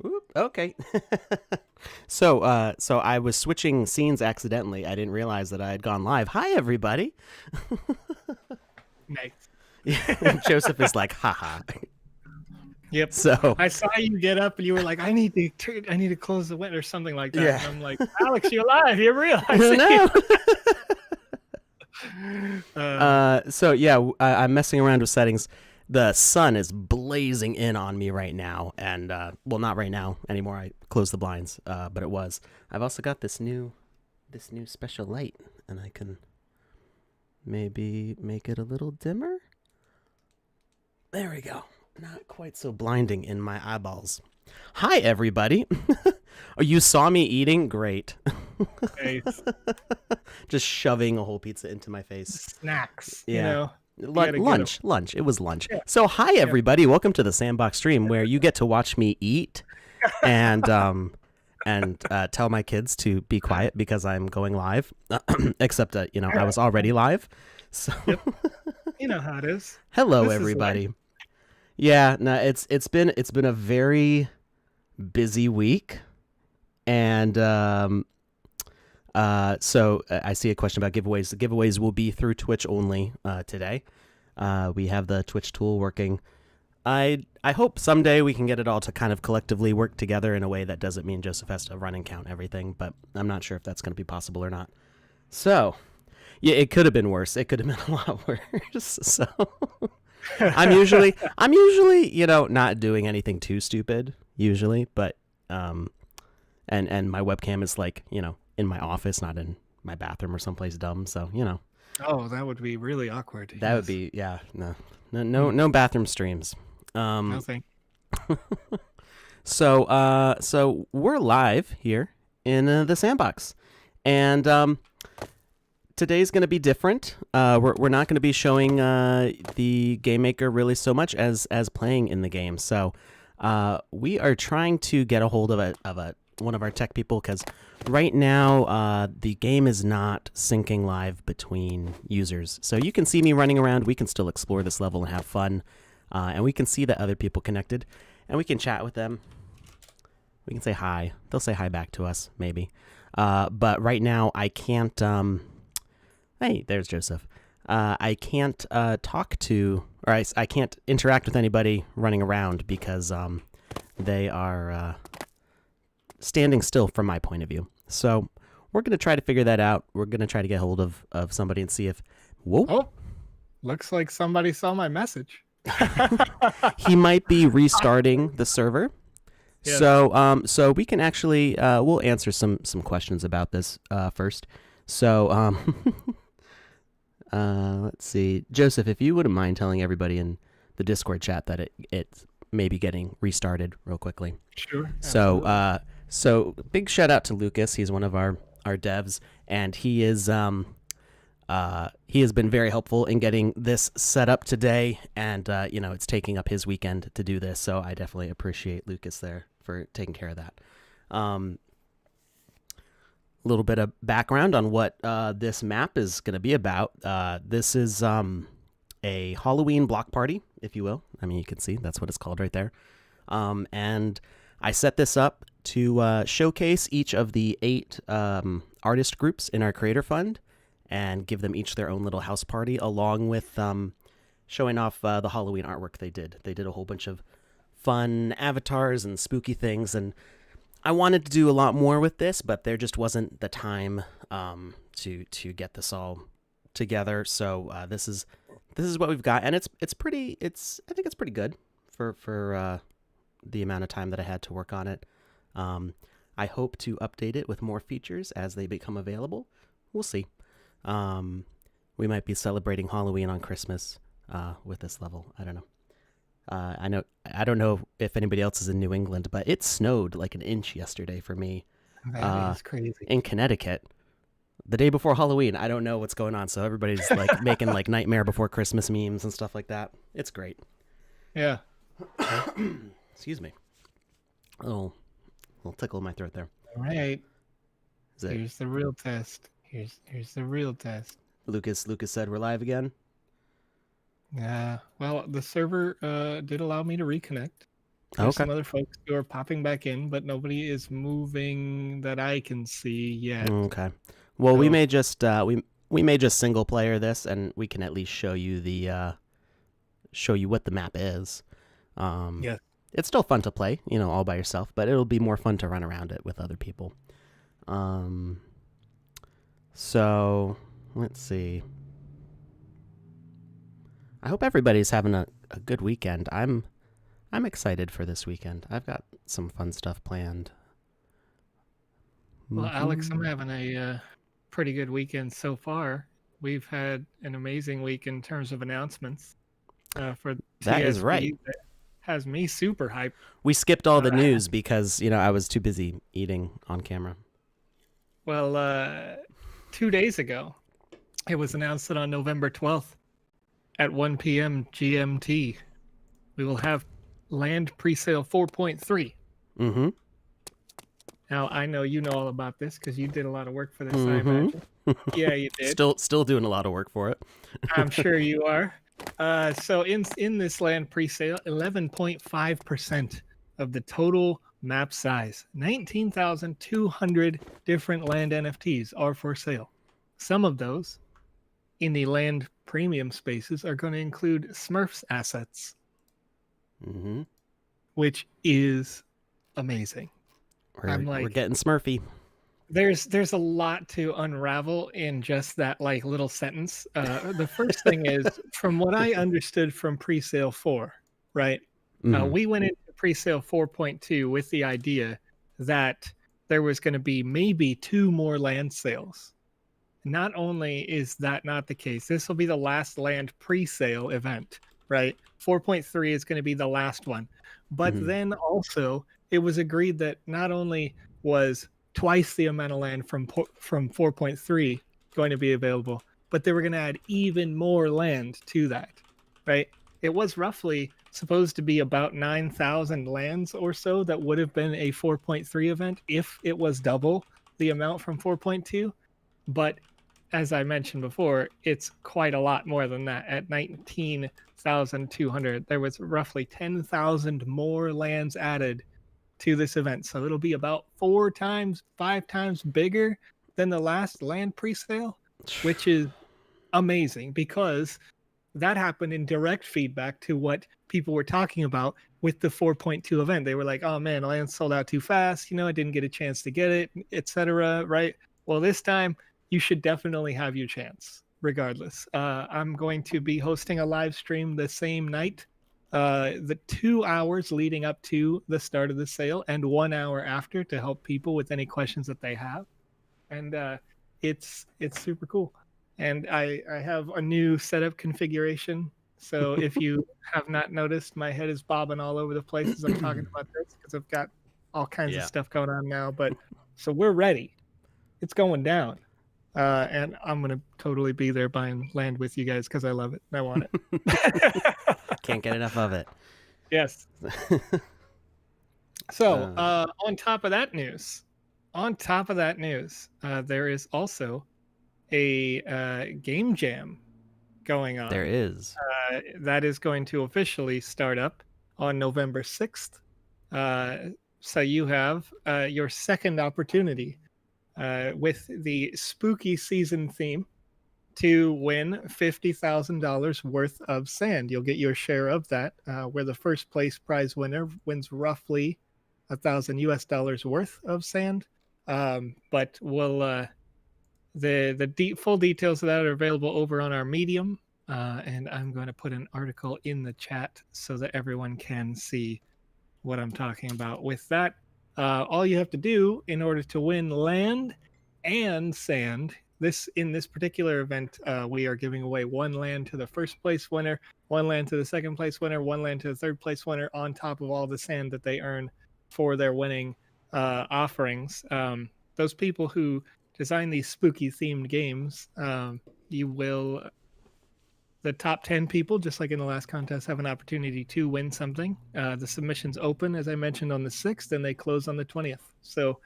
Oop, okay. So I was switching scenes accidentally. I didn't realize that I had gone live. Hi, everybody. Nice. Joseph is like, haha. Yep. So, I saw you get up and you were like, I need to close the window or something like that. yeah. And I'm like, Alex, you're live. You're real. I see No. you. So yeah, I'm messing around with settings. The sun is blazing in on me right now, and well, not right now anymore. I closed the blinds, but it was. I've also got this new special light, and I can maybe make it a little dimmer. There we go. Not quite so blinding in my eyeballs. Hi, everybody. Oh, you saw me eating? Great. Nice. Just shoving a whole pizza into my face. Snacks. Yeah. Gotta get 'em. Lunch. It was lunch. Yeah. So, hi, everybody. Welcome to the Sandbox stream where you get to watch me eat and tell my kids to be quiet because I'm going live. Except, I was already live. So, Yep. You know how it is. hello, This is everybody. Yeah, no, it's been a very busy week, and so I see a question about giveaways. The giveaways will be through Twitch only today. We have the Twitch tool working. I hope someday we can get it all to kind of collectively work together in a way that doesn't mean Joseph has to run and count everything, but I'm not sure if that's going to be possible or not. So, yeah, it could have been worse. It could have been a lot worse. So, I'm usually not doing anything too stupid usually, but and my webcam is like, in my office, not in my bathroom or someplace dumb. So, Oh, that would be really awkward. that would be, yeah, no bathroom streams. Nothing. So we're live here in the Sandbox, and today's going to be different. We're not going to be showing the Game Maker really so much as playing in the game. So we are trying to get a hold of one of our tech people, because right now the game is not syncing live between users. So you can see me running around. We can still explore this level and have fun, and we can see the other people connected, and we can chat with them. We can say hi. They'll say hi back to us, maybe. But right now I can't. Hey, there's Joseph. I can't talk to, or I can't interact with anybody running around because they are standing still from my point of view. So we're going to try to figure that out. We're going to try to get hold of somebody and see if, whoa. Oh, looks like somebody saw my message. He might be restarting the server. Yes. So we can actually, we'll answer some questions about this first. So, let's see. Joseph, if you wouldn't mind telling everybody in the Discord chat that it's maybe getting restarted real quickly. Sure. So big shout out to Lucas. He's one of our devs, and he has been very helpful in getting this set up today, and it's taking up his weekend to do this. So I definitely appreciate Lucas there for taking care of that. A little bit of background on what this map is going to be about. This is a Halloween block party, if you will. I mean, you can see that's what it's called right there. And I set this up to showcase each of the 8 artist groups in our creator fund and give them each their own little house party, along with showing off the Halloween artwork they did. They did a whole bunch of fun avatars and spooky things, and I wanted to do a lot more with this, but there just wasn't the time to get this all together. So this is what we've got, and I think it's pretty good for the amount of time that I had to work on it. I hope to update it with more features as they become available. We'll see. We might be celebrating Halloween on Christmas with this level. I don't know. I don't know if anybody else is in New England, but it snowed like an inch yesterday for me. That is crazy. In Connecticut, the day before Halloween. I don't know what's going on, so everybody's like making like Nightmare Before Christmas memes and stuff like that. It's great. Yeah. Excuse me. Oh, little tickle in my throat there. All right. Here's the real test. Here's the real test. Lucas said we're live again. Yeah. Well, the server did allow me to reconnect. There's Okay. some other folks who are popping back in, but nobody is moving that I can see yet. Okay. Well, So, we may just we may just single player this, and we can at least show you the show you what the map is. yeah. It's still fun to play, all by yourself, but it'll be more fun to run around it with other people. So let's see. I hope everybody's having a good weekend. I'm excited for this weekend. I've got some fun stuff planned. Well, Alex, I'm having a pretty good weekend so far. We've had an amazing week in terms of announcements for That TSB. is right. That has me super hyped. We skipped all the news because, I was too busy eating on camera. Well, 2 days ago, it was announced that on November 12th at 1 p.m. GMT, we will have land presale 4.3. Mm-hmm. Now, I know you know all about this because you did a lot of work for this, I imagine. Yeah, you did. Still doing a lot of work for it. I'm sure you are. So in this land presale, 11.5% of the total map size, 19,200 different land NFTs are for sale. Some of those in the land premium spaces are going to include Smurfs assets, which is amazing. We're getting Smurfy. There's a lot to unravel in just that little sentence. The first thing is, from what I understood from presale 4, right? We went into presale 4.2 with the idea that there was going to be maybe 2 more land sales. Not only is that not the case, this will be the last land presale event, right? 4.3 is going to be the last one. But then also it was agreed that not only was twice the amount of land from 4.3 going to be available, but they were going to add even more land to that, right? It was roughly supposed to be about 9,000 lands or so that would have been a 4.3 event if it was double the amount from 4.2. But as I mentioned before, it's quite a lot more than that. At 19,200, there was roughly 10,000 more lands added to this event. So it'll be about 5 times bigger than the last land presale, which is amazing because that happened in direct feedback to what people were talking about with the 4.2 event. They were like, oh man, land sold out too fast. I didn't get a chance to get it, etc. Right? Well, this time you should definitely have your chance regardless. I'm going to be hosting a live stream the same night, the 2 hours leading up to the start of the sale and 1 hour after to help people with any questions that they have. And it's super cool. And I have a new setup configuration. So if you have not noticed, my head is bobbing all over the place as I'm talking about this because I've got all kinds of stuff going on now. But so we're ready. It's going down. And I'm going to totally be there buying land with you guys because I love it. I want it. Can't get enough of it. Yes. So on top of that news, there is also a game jam going on. There is. That is going to officially start up on November 6th. So you have your second opportunity with the spooky season theme to win $50,000 worth of sand. You'll get your share of that, where the first place prize winner wins roughly $1,000 worth of sand. But we'll the full details of that are available over on our Medium, and I'm going to put an article in the chat so that everyone can see what I'm talking about. With that, all you have to do in order to win land and sand, in this particular event, we are giving away 1 land to the first place winner, 1 land to the second place winner, 1 land to the third place winner, on top of all the sand that they earn for their winning offerings. Those people who design these spooky themed games, the top 10 people, just like in the last contest, have an opportunity to win something. The submissions open, as I mentioned, on the 6th, and they close on the 20th. So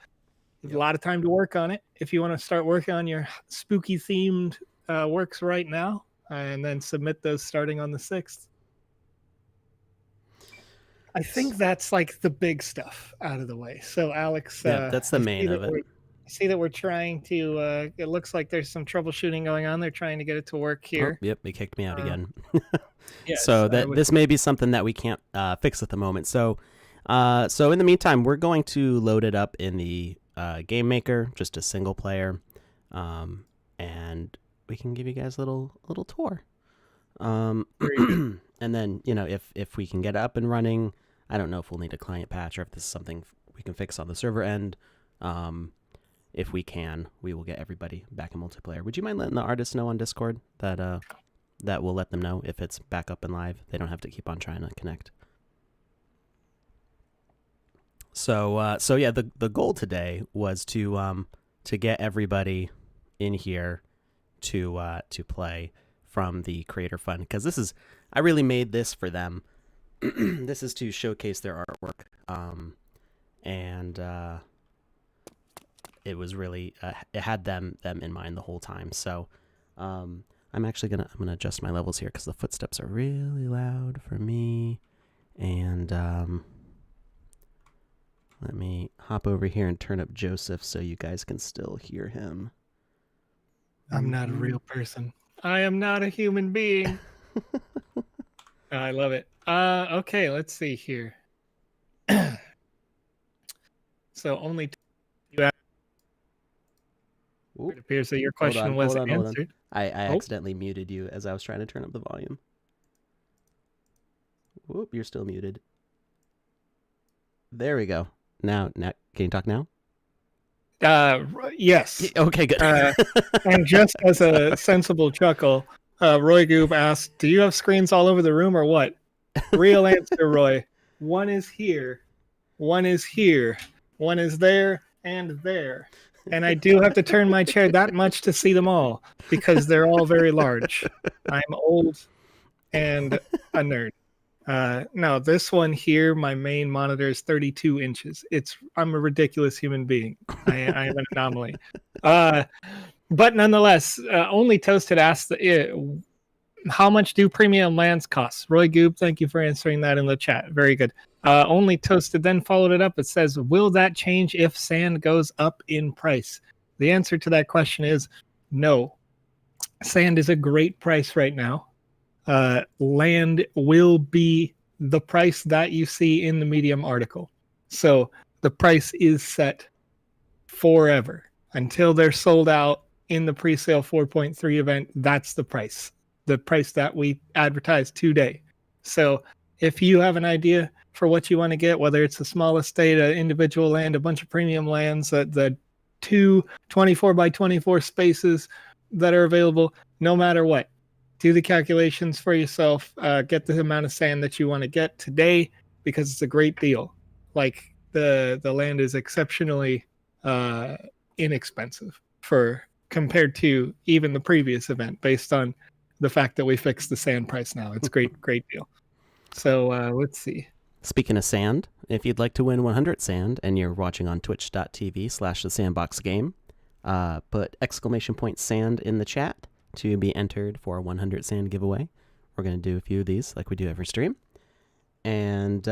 a lot of time to work on it. If you want to start working on your spooky themed works right now, and then submit those starting on the 6th. I think that's like the big stuff out of the way. So Alex, Yeah, that's the main of it. I see that we're trying to. It looks like there's some troubleshooting going on. They're trying to get it to work Oh, here. yep, they kicked me out again. Yes. So this may be something that we can't fix at the moment. So in the meantime, we're going to load it up in the Game Maker, just a single player, and we can give you guys a little tour. And then if we can get it up and running, I don't know if we'll need a client patch or if this is something we can fix on the server end. If we can, we will get everybody back in multiplayer. Would you mind letting the artists know on Discord that that will let them know if it's back up and live? They don't have to keep on trying to connect. So yeah, the goal today was to get everybody in here to play from the Creator Fund, because I really made this for them. This is to showcase their artwork, and it was really it had them in mind the whole time. So I'm gonna adjust my levels here because the footsteps are really loud for me, and let me hop over here and turn up Joseph so you guys can still hear him. I'm not a real person. I am not a human being. I love it. Okay, let's see here. So only you asked. It appears that your question was answered. I accidentally muted you as I was trying to turn up the volume. Whoop, you're still muted. There we go. Now, can you talk now? Yes. Okay, good. And just as a sensible chuckle, Roy Goob asked, "Do you have screens all over the room or what?" Real answer, Roy. One is here, one is here, one is there, and there. And I do have to turn my chair that much to see them all because they're all very large. I'm old and a nerd. No, this one here, my main monitor is 32 inches. I'm a ridiculous human being. I am an anomaly. But nonetheless, Only Toasted asked, how much do premium lands cost? Roy Goob, thank you for answering that in the chat. Very good. Only Toasted then followed it up. It says, will that change if sand goes up in price? The answer to that question is no. Sand is a great price right now. Land will be the price that you see in the Medium article. So the price is set forever until they're sold out in the pre-sale 4.3 event. That's the price that we advertise today. So if you have an idea for what you want to get, whether it's a small estate, an individual land, a bunch of premium lands, the 2 24 by 24 spaces that are available, no matter what, do the calculations for yourself, get the amount of sand that you want to get today, because it's a great deal. Like the land is exceptionally inexpensive compared to even the previous event, based on the fact that we fixed the sand price now. It's great deal. So let's see. Speaking of sand, if you'd like to win 100 sand and you're watching on twitch.tv/the Sandbox Game, put _sand in the chat to be entered for a 100 sand giveaway. We're going to do a few of these like we do every stream. And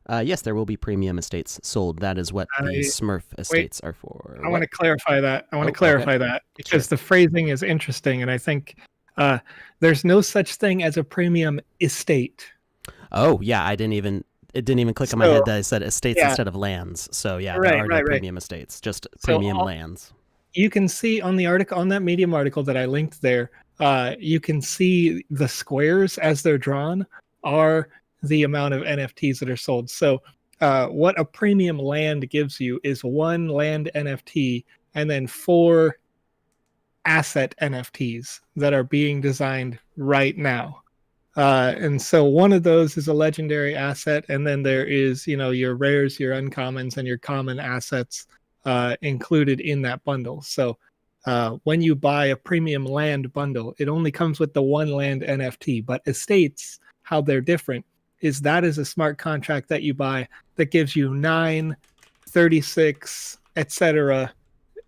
yes, there will be premium estates sold. That is what the Smurf estates are for. I want to clarify that. That because the phrasing is interesting, and I think there's no such thing as a premium estate. Oh, yeah, it didn't even click on my head that I said estates instead of lands. So yeah, there are no premium estates, just premium lands. You can see on the article, on that Medium article that I linked there, you can see the squares as they're drawn are the amount of NFTs that are sold. So what a premium land gives you is 1 land NFT and then 4 asset NFTs that are being designed right now. And so one of those is a legendary asset, and then there is, your rares, your uncommons, and your common assets included in that bundle. So when you buy a premium land bundle, it only comes with the 1 land NFT. But estates, how they're different is that is a smart contract that you buy that gives you 9, 36, etc.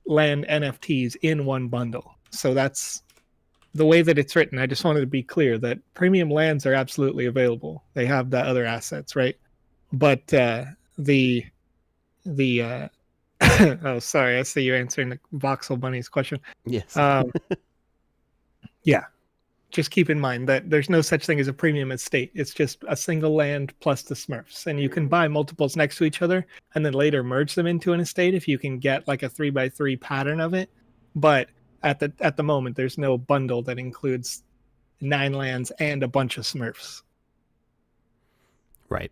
land NFTs in one bundle. So that's the way that it's written, I just wanted to be clear that premium lands are absolutely available. They have the other assets, right? But the oh, sorry, I see you answering the Voxel Bunny's question. Yes. Um, yeah, just keep in mind that there's no such thing as a premium estate. It's just a single land plus the Smurfs, and you can buy multiples next to each other and then later merge them into an estate if you can get like a 3x3 pattern of it. But at the moment, there's no bundle that includes 9 lands and a bunch of Smurfs. Right.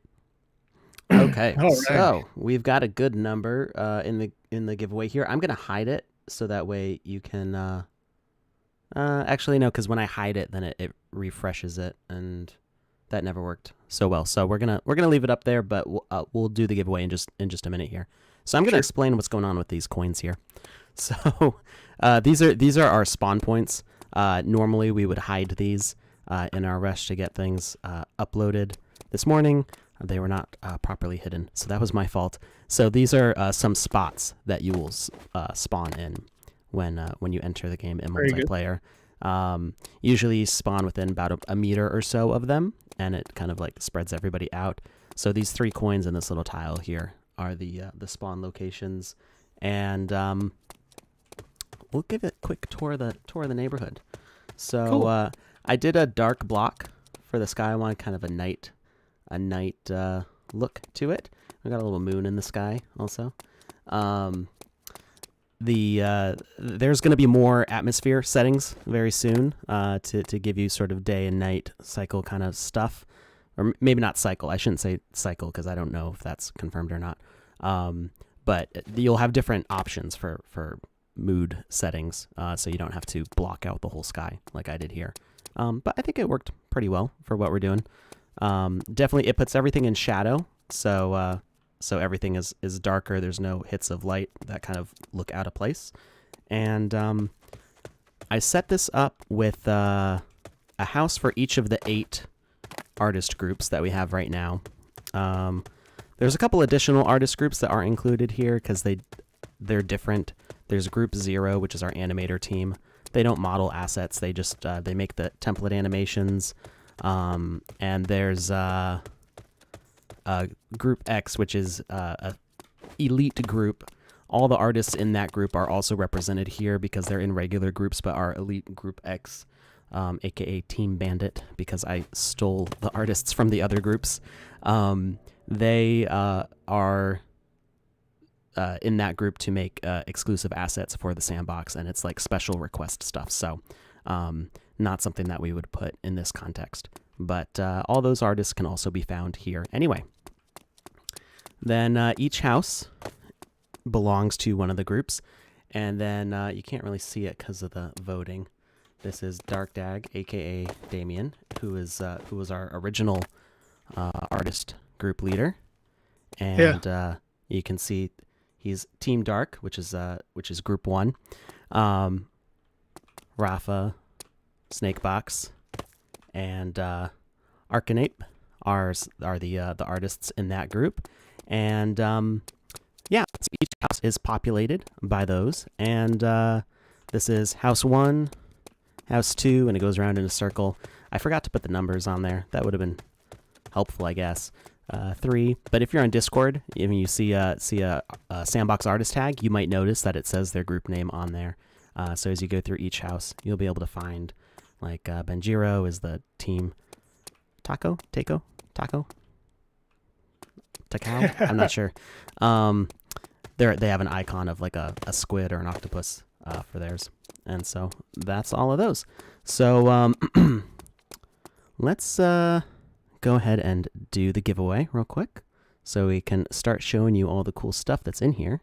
Okay, All right. so we've got a good number in the giveaway here. I'm gonna hide it so that way you can. Actually, no, because when I hide it, then it refreshes it, and that never worked so well. So we're gonna leave it up there, but we'll do the giveaway in just a minute here. So I'm gonna explain what's going on with these coins here. So these are our spawn points. Normally we would hide these in our rush to get things uploaded this morning. They were not properly hidden, so that was my fault. So these are some spots that you will spawn in when you enter the game in multiplayer. Usually you spawn within about a meter or so of them, and it kind of like spreads everybody out. So these 3 coins in this little tile here are the spawn locations, and we'll give it a quick tour of the neighborhood. So Cool. I did a dark block for the sky. I wanted kind of a night look to it. We got a little moon in the sky also. There's going to be more atmosphere settings very soon to give you sort of day and night cycle kind of stuff, or maybe not cycle. I shouldn't say cycle because I don't know if that's confirmed or not. But you'll have different options for mood settings, so you don't have to block out the whole sky like I did here. But I think it worked pretty well for what we're doing. Definitely, it puts everything in shadow, so everything is darker. There's no hits of light that kind of look out of place. And I set this up with a house for each of the 8 artist groups that we have right now. There's a couple additional artist groups that aren't included here because they're different. There's Group 0, which is our animator team. They don't model assets. They just they make the template animations. And there's Group X, which is a elite group. All the artists in that group are also represented here because they're in regular groups, but our elite Group X, aka Team Bandit, because I stole the artists from the other groups. They are in that group to make exclusive assets for the sandbox, and it's like special request stuff. So not something that we would put in this context. But all those artists can also be found here anyway. Then each house belongs to one of the groups, and then you can't really see it because of the voting. This is Dark Dag, aka Damien, who was our original artist group leader, and you can see he's Team Dark, which is Group 1. Rafa, Snakebox, and Arcanape are the artists in that group, and so each house is populated by those, and this is house 1, house 2, and it goes around in a circle. I forgot to put the numbers on there. That would have been helpful, I guess. 3, but if you're on Discord, if you see a Sandbox artist tag, you might notice that it says their group name on there. So as you go through each house, you'll be able to find, like, Benjiro is the team Takao? I'm not sure. They have an icon of like a squid or an octopus for theirs. And so that's all of those. So let's go ahead and do the giveaway real quick so we can start showing you all the cool stuff that's in here.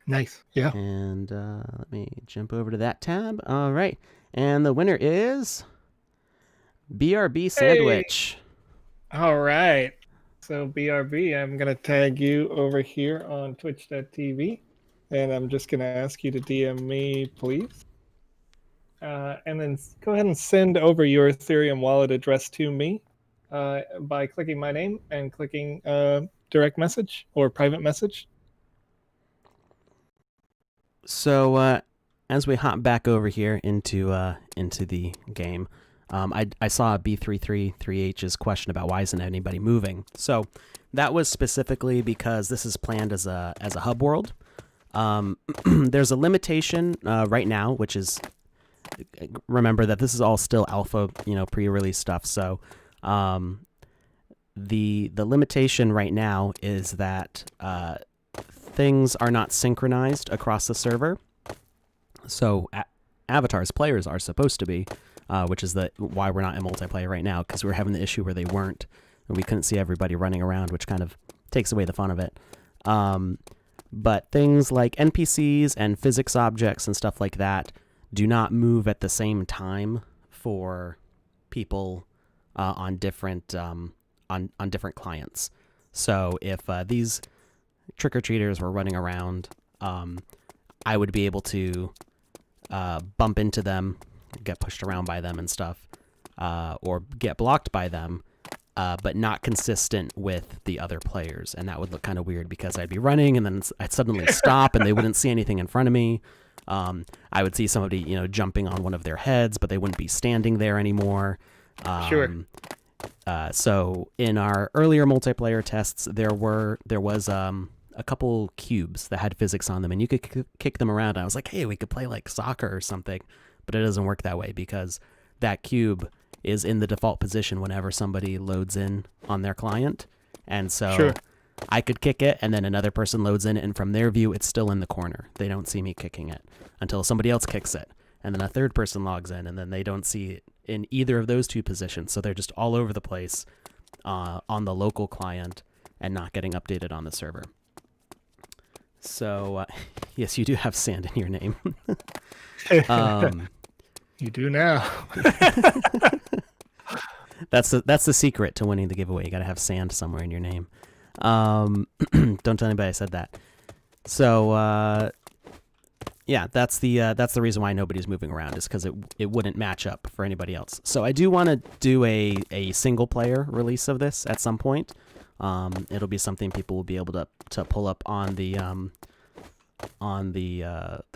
Nice. Yeah. And let me jump over to that tab. All right. And the winner is BRB Sandwich. Hey. All right. So BRB, I'm going to tag you over here on twitch.tv, and I'm just going to ask you to DM me, please. And then go ahead and send over your Ethereum wallet address to me by clicking my name and clicking direct message or private message. So as we hop back over here into the game, I saw B333H's question about why isn't anybody moving. So that was specifically because this is planned as a hub world. There's a limitation right now, which is, remember that this is all still alpha, pre-release stuff. So the limitation right now is that things are not synchronized across the server. So avatars, players are supposed to be, which is why we're not in multiplayer right now, because we're having the issue where they weren't, and we couldn't see everybody running around, which kind of takes away the fun of it. But things like NPCs and physics objects and stuff like that do not move at the same time for people on different on different clients. So if these trick-or-treaters were running around, I would be able to bump into them, get pushed around by them and stuff, or get blocked by them, but not consistent with the other players. And that would look kind of weird because I'd be running and then I'd suddenly stop and they wouldn't see anything in front of me. I would see somebody, jumping on one of their heads, but they wouldn't be standing there anymore. Sure. So in our earlier multiplayer tests, there was a couple cubes that had physics on them, and you could kick them around. I was like, hey, we could play like soccer or something, but it doesn't work that way because that cube is in the default position whenever somebody loads in on their client. And so Sure. I could kick it, and then another person loads in, and from their view, it's still in the corner. They don't see me kicking it until somebody else kicks it. And then a third person logs in, and then they don't see it in either of those two positions. So they're just all over the place on the local client and not getting updated on the server. So, yes, you do have sand in your name. You do now. That's the secret to winning the giveaway. You got to have sand somewhere in your name. Don't tell anybody I said that. So, yeah, that's the reason why nobody's moving around, is because it wouldn't match up for anybody else. So I do want to do a single player release of this at some point. It'll be something people will be able to pull up on the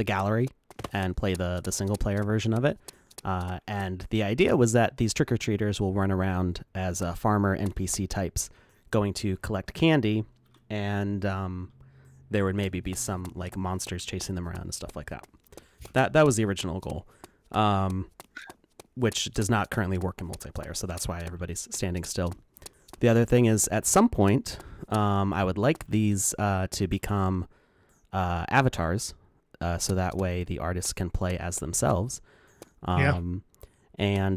gallery and play the single player version of it. And the idea was that these trick-or-treaters will run around as farmer NPC types going to collect candy, and there would maybe be some like monsters chasing them around and stuff like that. That was the original goal, which does not currently work in multiplayer, so that's why everybody's standing still. The other thing is, at some point, I would like these to become avatars, so that way the artists can play as themselves. And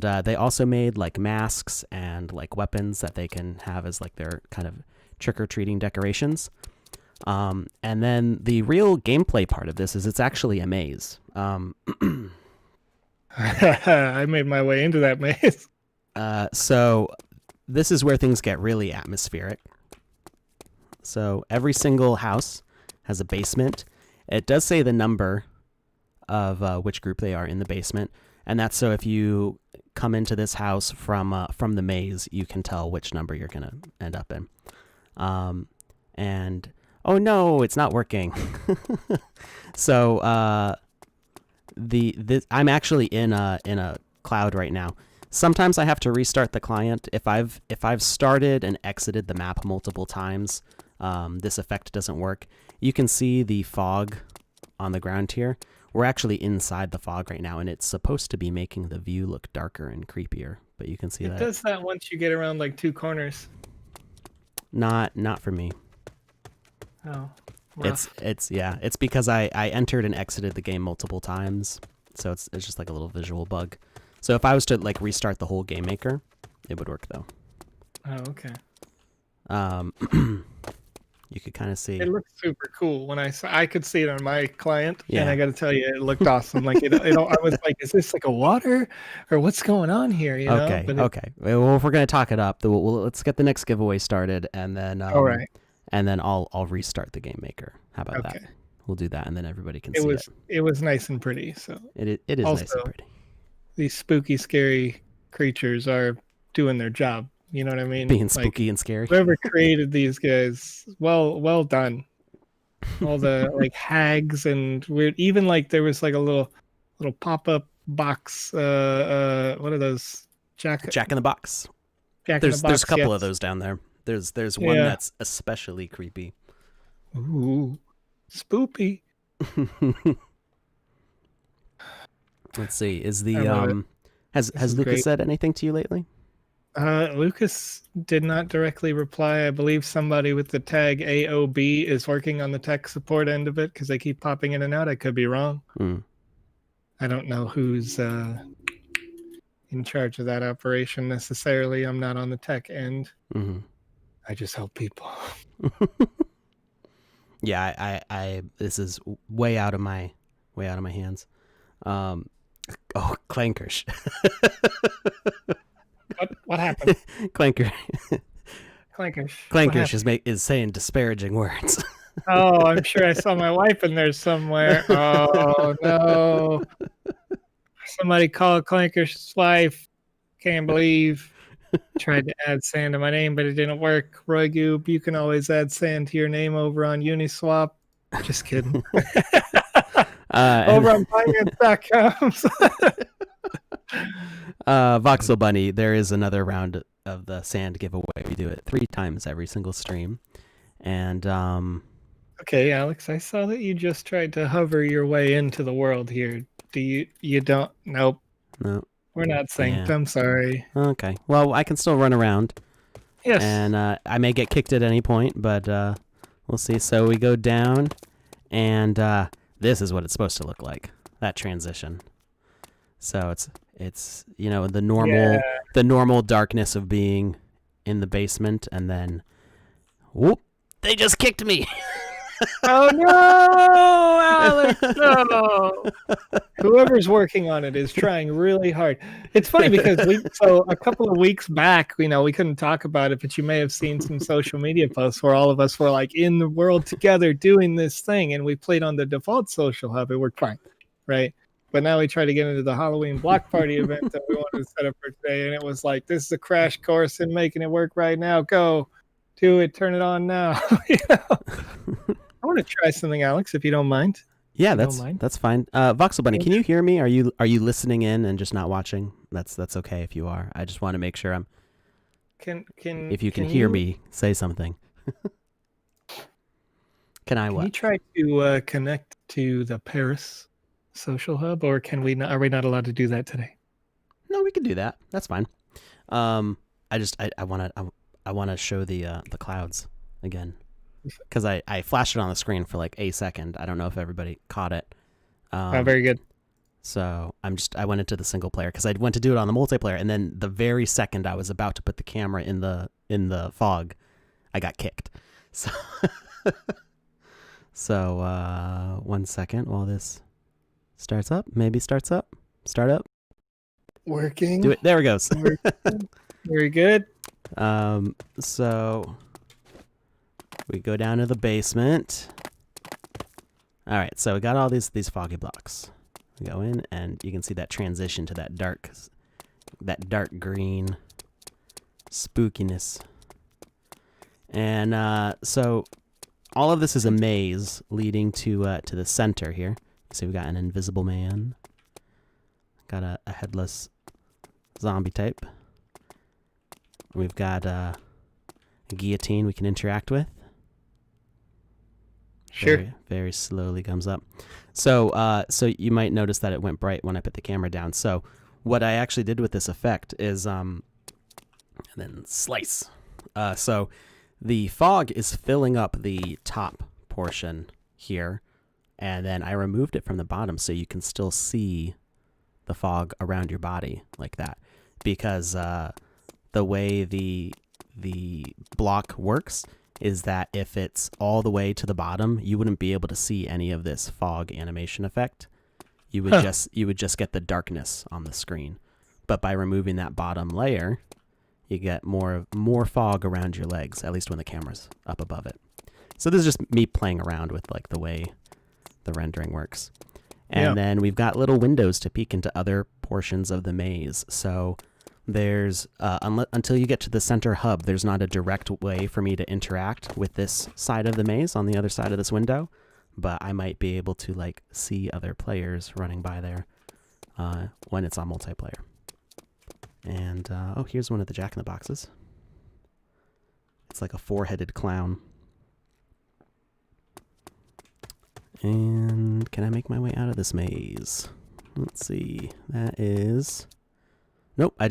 they also made like masks and like weapons that they can have as like their kind of trick-or-treating decorations. And then the real gameplay part of this is it's actually a maze. I made my way into that maze. So this is where things get really atmospheric. So every single house has a basement. It does say the number of which group they are in the basement, and that's so if you come into this house from the maze, you can tell which number you're gonna end up in. And oh no, it's not working. So I'm actually in a cloud right now. Sometimes I have to restart the client if I've started and exited the map multiple times. This effect doesn't work. You can see the fog on the ground here. We're actually inside the fog right now, and it's supposed to be making the view look darker and creepier, but you can see that. It does that once you get around like two corners. Not for me. Oh. Rough. It's because I entered and exited the game multiple times, so it's just like a little visual bug. So if I was to like restart the whole Game Maker, it would work though. Oh, okay. You could kind of see. It looks super cool when I could see it on my client, Yeah. and I got to tell you, it looked awesome. Like I was like, is this like a water, or what's going on here? You know? Okay, But okay. Well, if we're gonna talk it up, let's get the next giveaway started, and then all right. and then I'll restart the Game Maker. How about Okay. that? We'll do that, and then everybody can see it. It was nice and pretty. So It is Also, nice and pretty. these spooky, scary creatures are doing their job. You know what I mean? Being Like, spooky and scary. whoever created these guys, well done. All the like hags and weird. Even like there was like a little little pop-up box. What are those? Jack in the Box. Jack in the Box. There's a couple of yes. those down there. There's one that's especially creepy. Ooh, spoopy. Let's see. Has Lucas great. said anything to you lately? Lucas did not directly reply. I believe somebody with the tag AOB is working on the tech support end of it because they keep popping in and out. I could be wrong. I don't know who's in charge of that operation necessarily. I'm not on the tech end. I just help people. Yeah, I this is way out of my hands. Clankers. What happened? Clankers Clankers is saying disparaging words. Oh, I'm sure I saw my wife in there somewhere. Oh no! Somebody called Clanker's wife. Can't believe. Tried to add Sand to my name, but it didn't work. Roy Goob, you can always add Sand to your name over on Uniswap. Just kidding. Over on Binance.com. Voxel Bunny, there is another round of the Sand giveaway. We do it 3 times every single stream. And okay, Alex, I saw that you just tried to hover your way into the world here. Do you don't? Nope. No. We're not synced. Yeah. I'm sorry. Okay. Well, I can still run around. Yes. And I may get kicked at any point, but we'll see. So we go down, and this is what it's supposed to look like. That transition. So it's the normal darkness of being in the basement, and then whoop, they just kicked me. Oh no, Alex! No. Whoever's working on it is trying really hard. It's funny because a couple of weeks back, we couldn't talk about it, but you may have seen some social media posts where all of us were like in the world together doing this thing, and we played on the default social hub. It worked fine, right? But now we try to get into the Halloween block party event that we wanted to set up for today, and it was like, this is a crash course in making it work right now. Go, do it, turn it on now. I want to try something, Alex, if you don't mind. Yeah, that's fine. Voxel Bunny, can you hear me? Are you listening in and just not watching? That's okay if you are. I just want to make sure I'm. If you can hear me, say something. Can you try to connect to the Paris social hub, or can we not? Are we not allowed to do that today? No, we can do that. That's fine. I want to show the clouds again. Because I flashed it on the screen for like a second. I don't know if everybody caught it. Very good. So I went into the single player because I went to do it on the multiplayer, and then the very second I was about to put the camera in the fog, I got kicked. So 1 second while this starts up. Start up. Working. Do it. There it goes. Very good. So we go down to the basement. All right, so we got all these foggy blocks. We go in, and you can see that transition to that dark green spookiness. And so all of this is a maze leading to the center here. So we got an invisible man. Got a headless zombie type. We've got a guillotine we can interact with. Sure. Very, very slowly comes up. So you might notice that it went bright when I put the camera down. So what I actually did with this effect is and then slice. So the fog is filling up the top portion here, and then I removed it from the bottom so you can still see the fog around your body like that, because the way the block works is that if it's all the way to the bottom, you wouldn't be able to see any of this fog animation effect. You would just get the darkness on the screen. But by removing that bottom layer, you get more fog around your legs, at least when the camera's up above it. So this is just me playing around with like the way the rendering works. And then we've got little windows to peek into other portions of the maze. So there's until you get to the center hub, there's not a direct way for me to interact with this side of the maze on the other side of this window, but I might be able to like see other players running by there. when it's on multiplayer. And here's one of the Jack-in-the-Boxes. It's like a 4-headed clown. And can I make my way out of this maze? Let's see. That is... Nope, I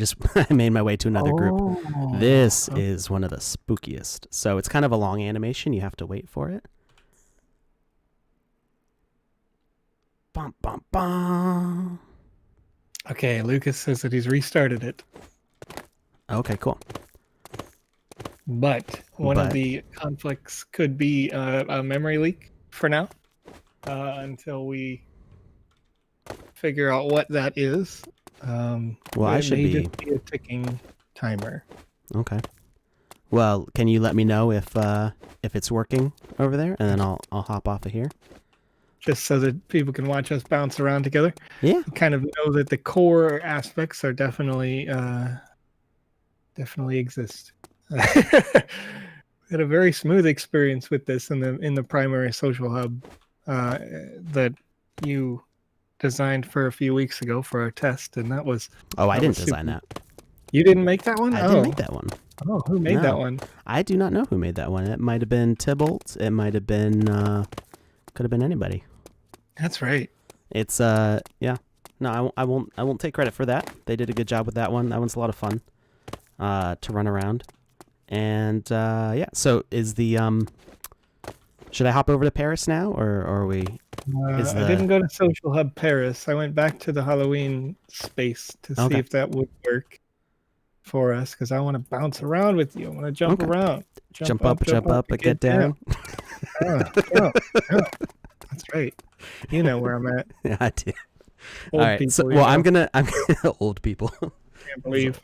made my way to another group. This is one of the spookiest. So it's kind of a long animation. You have to wait for it. Bum, bum, bum. Okay, Lucas says that he's restarted it. Okay, cool. But one of the conflicts could be a memory leak for now, until we figure out what that is. Well, I should be a ticking timer. Okay. Well, can you let me know if it's working over there, and then I'll hop off of here. Just so that people can watch us bounce around together. Yeah. Kind of know that the core aspects are definitely exist. We had a very smooth experience with this in the primary social hub that you designed for a few weeks ago for our test, and that was... Oh, I didn't design that. You didn't make that one? I didn't make that one. Oh, who made that one? I do not know who made that one. It might have been Tybalt. It might have been could have been anybody. That's right. It's yeah. No, I won't take credit for that. They did a good job with that one. That one's a lot of fun to run around. And yeah, so is the should I hop over to Paris now, or are we? I didn't go to Social Hub Paris. I went back to the Halloween space to see if that would work for us, because I want to bounce around with you. I want to jump around. Jump up, but get down. That's right. You know where I'm at. Yeah, I do. Old all right. people, So, well, I'm gonna old people. Can't believe.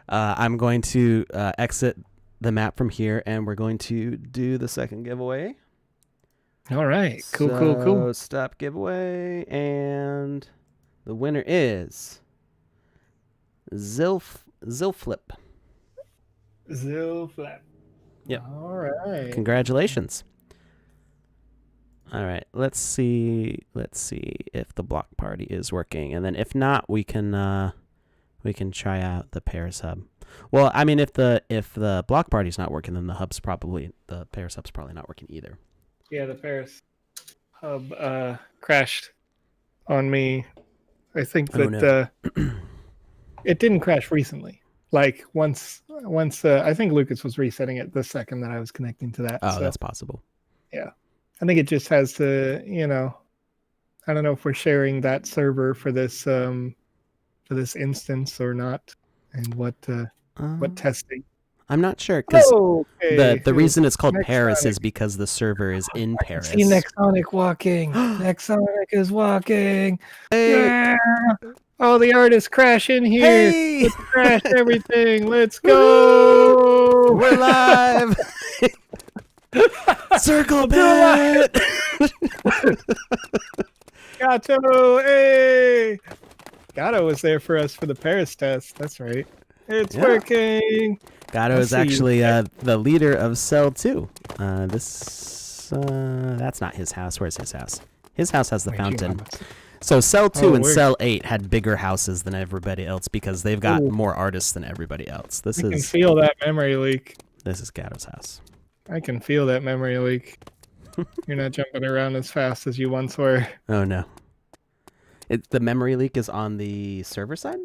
I'm going to exit the map from here, and we're going to do the second giveaway. All right. Cool. Stop giveaway, and the winner is Zilflip. Zilflip. Yep. All right. Congratulations. All right. Let's see if the block party is working, and then if not, we can try out the Paris hub. Well, I mean, if the block party's not working, then the Paris hub's probably not working either. Yeah, the Paris hub crashed on me. I think that it didn't crash recently. Like once I think Lucas was resetting it the second that I was connecting to that. Oh, so, that's possible. Yeah. I think it just has to, I don't know if we're sharing that server for this instance or not, and what testing. I'm not sure, because the reason it's called Next Paris Sonic is because the server is in Paris. See Nexonic walking. Nexonic is walking. Hey. Yeah. Oh, the artists crash in here. Hey. Let's crash everything. Let's go. We're live. Circle pit. Gato, hey. Gato was there for us for the Paris test. That's right. It's working. Gato is actually the leader of Cell 2. That's not his house. Where's his house? His house has the fountain. So Cell 2 and Cell 8 had bigger houses than everybody else because they've got more artists than everybody else. I can feel that memory leak. This is Gato's house. I can feel that memory leak. You're not jumping around as fast as you once were. Oh, no. The memory leak is on the server side?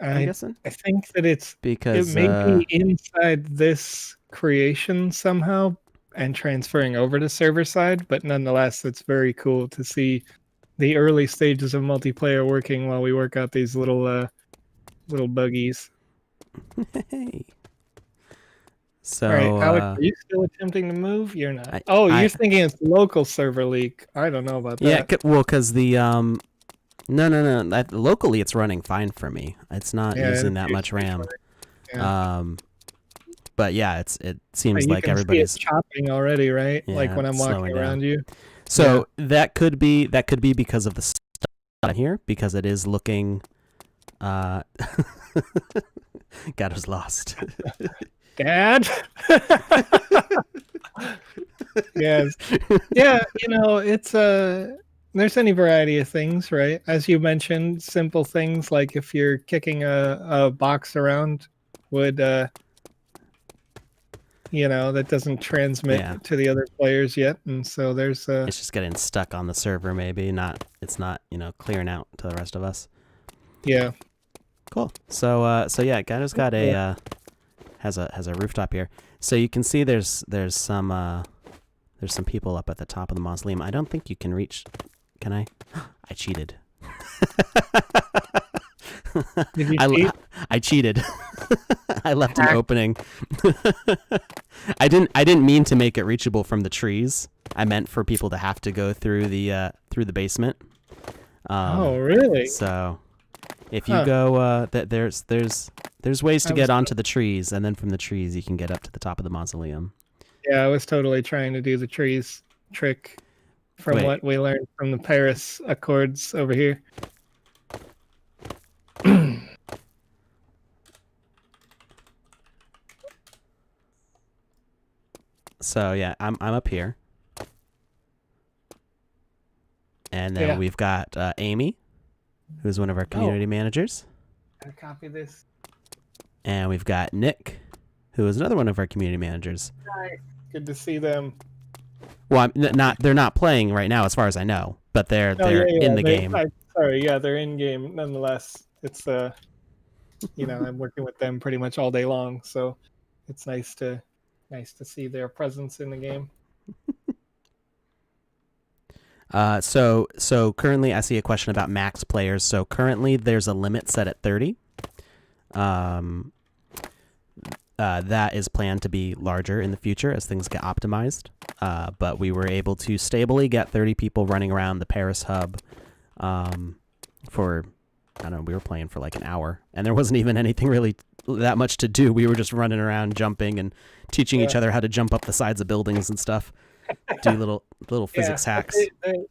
I'm guessing? I think that it because may be inside this creation somehow and transferring over to server side, but nonetheless, it's very cool to see the early stages of multiplayer working while we work out these little buggies. Hey. So, all right, Alex, are you still attempting to move? You're not. You're thinking it's local server leak. I don't know about that. Yeah, well, because the no. Locally, it's running fine for me. It's not using that much RAM. Yeah. But yeah, it seems like everybody's chopping already, right? Yeah, like when I'm walking around you. So that could be because of the stuff on here, because it is looking. Gato's lost. Dad. Yes. Yeah, it's there's any variety of things, right? As you mentioned, simple things like if you're kicking a box around would that doesn't Yeah. transmit to the other players yet, and so there's It's just getting stuck on the server, maybe. It's not, clearing out to the rest of us. yeah. Cool. So yeah, Gato's got a has a rooftop here. So you can see there's some people up at the top of the mausoleum. I don't think you can reach. Can I? I cheated. Did you cheat? I cheated. I left an opening. I didn't mean to make it reachable from the trees. I meant for people to have to go through the basement. Oh, really? So if you go, there's ways to get onto the trees, and then from the trees you can get up to the top of the mausoleum. Yeah, I was totally trying to do the trees trick from what we learned from the Paris Accords over here. So yeah, I'm up here, and then we've got Amy, who's one of our community managers. Gotta copy this. And we've got Nick, who is another one of our community managers. Nice. Good to see them. Well, they're not playing right now, as far as I know, but they're in the game. They're in game nonetheless. It's I'm working with them pretty much all day long, so it's nice to see their presence in the game. So currently I see a question about max players. So currently there's a limit set at 30. That is planned to be larger in the future as things get optimized. But we were able to stably get 30 people running around the Paris hub for, I don't know, we were playing for like an hour, and there wasn't even anything really that much to do. We were just running around, jumping, and teaching each other how to jump up the sides of buildings and stuff. Do little physics hacks. And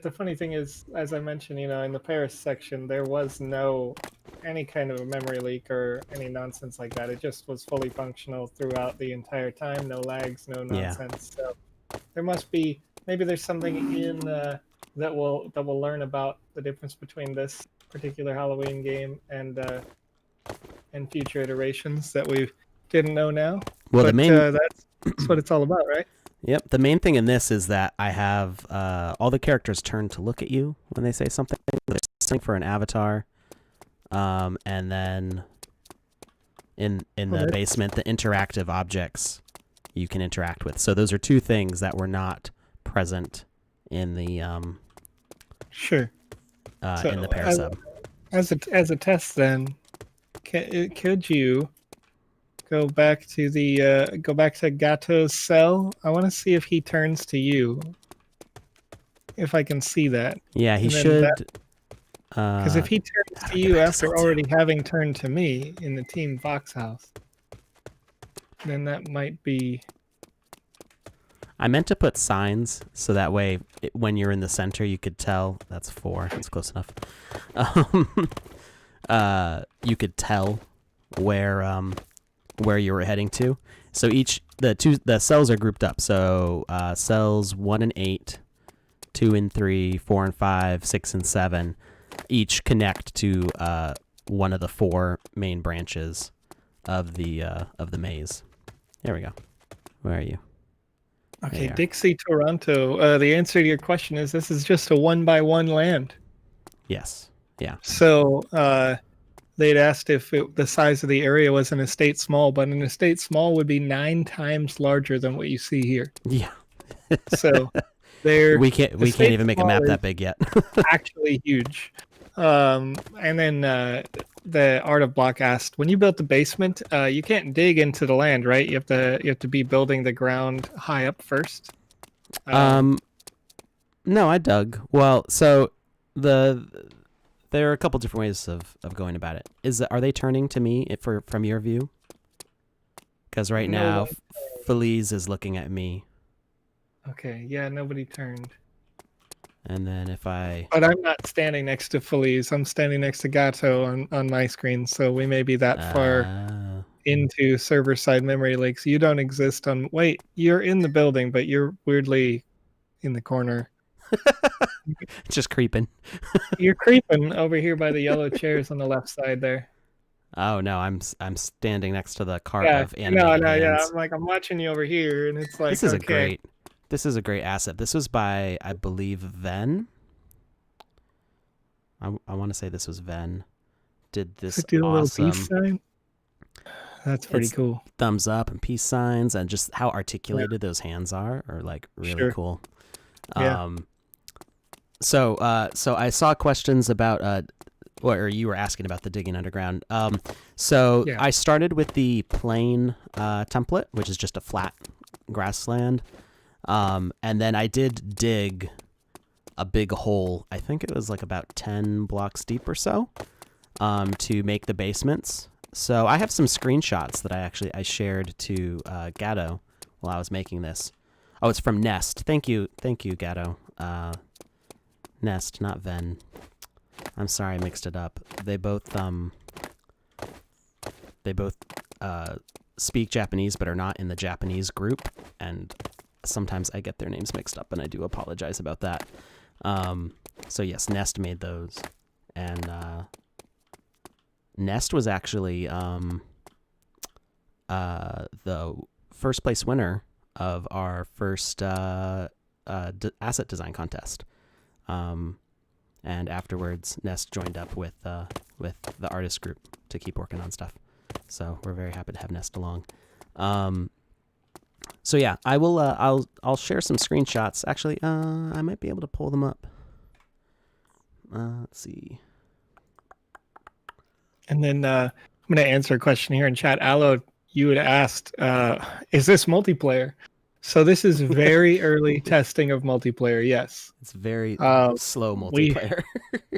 the funny thing is, as I mentioned, in the Paris section, there was no any kind of a memory leak or any nonsense like that. It just was fully functional throughout the entire time. No lags, no nonsense. Yeah. So there must be, maybe there's something in that we'll learn about the difference between this particular Halloween game and future iterations that we didn't know now. Well, that's what it's all about, right? Yep. The main thing in this is that I have all the characters turn to look at you when they say something. They're listening for an avatar. And then in the basement, the interactive objects you can interact with. So those are two things that were not present in the in the Paris hub. As a test, then, could you go back to Gato's cell? I want to see if he turns to you. If I can see that. Yeah, he should. Because if he turns to you after already having turned to me in the Team Vox house, then that might be. I meant to put signs so that way when you're in the center you could tell. That's 4. That's close enough. You could tell where you were heading to. So the cells are grouped up. So cells 1 and 8, 2 and 3, 4 and 5, 6 and 7, each connect to one of the 4 main branches of the maze. There we go. Where are you? Okay, Dixie Toronto. The answer to your question is this is just a 1-by-1 land. Yes. Yeah. So they'd asked if the size of the area was an estate small, but an estate small would be 9 times larger than what you see here. Yeah. So we can't even make a map that big yet. Actually huge. And then the Art of Block asked, when you built the basement, you can't dig into the land, right? You have to be building the ground high up first. No, I dug. Well, so there are a couple different ways of going about it. Are they turning to me from your view? Because right now, Feliz is looking at me. Okay, yeah, nobody turned. And then But I'm not standing next to Feliz. I'm standing next to Gato on my screen, so we may be that far into server-side memory leaks. You don't exist on... Wait, you're in the building, but you're weirdly in the corner. Just creeping. You're creeping over here by the yellow chairs on the left side there. Oh no, I'm standing next to the cart Yeah, of no, animated no, yeah. hands. I'm watching you over here, and it's This like, is a okay. great this is a great asset. This was by, I believe, Ven. I want to say this was Ven. Did Does this it do a little peace awesome. sign? That's pretty It's cool. thumbs up and peace signs, and just how Yeah, articulated those hands are like really sure. cool. Yeah. Um, so I saw questions about or you were asking about the digging underground. So Yeah. I started with the plain template, which is just a flat grassland. And then I did dig a big hole. I think it was like about 10 blocks deep or so, to make the basements. So I have some screenshots that I shared to Gatto while I was making this. Oh, it's from Nest. Thank you, Gatto. Nest, not Ven. I'm sorry, I mixed it up. They both speak Japanese, but are not in the Japanese group, and sometimes I get their names mixed up, and I do apologize about that. So yes, Nest made those, and Nest was actually the first place winner of our first asset design contest. And afterwards, Nest joined up with the artist group to keep working on stuff. So we're very happy to have Nest along. So yeah, I will. I'll share some screenshots. Actually, I might be able to pull them up. Let's see. And then I'm going to answer a question here in chat. Allo, you had asked, is this multiplayer? So this is very early testing of multiplayer. Yes. It's very slow We multiplayer.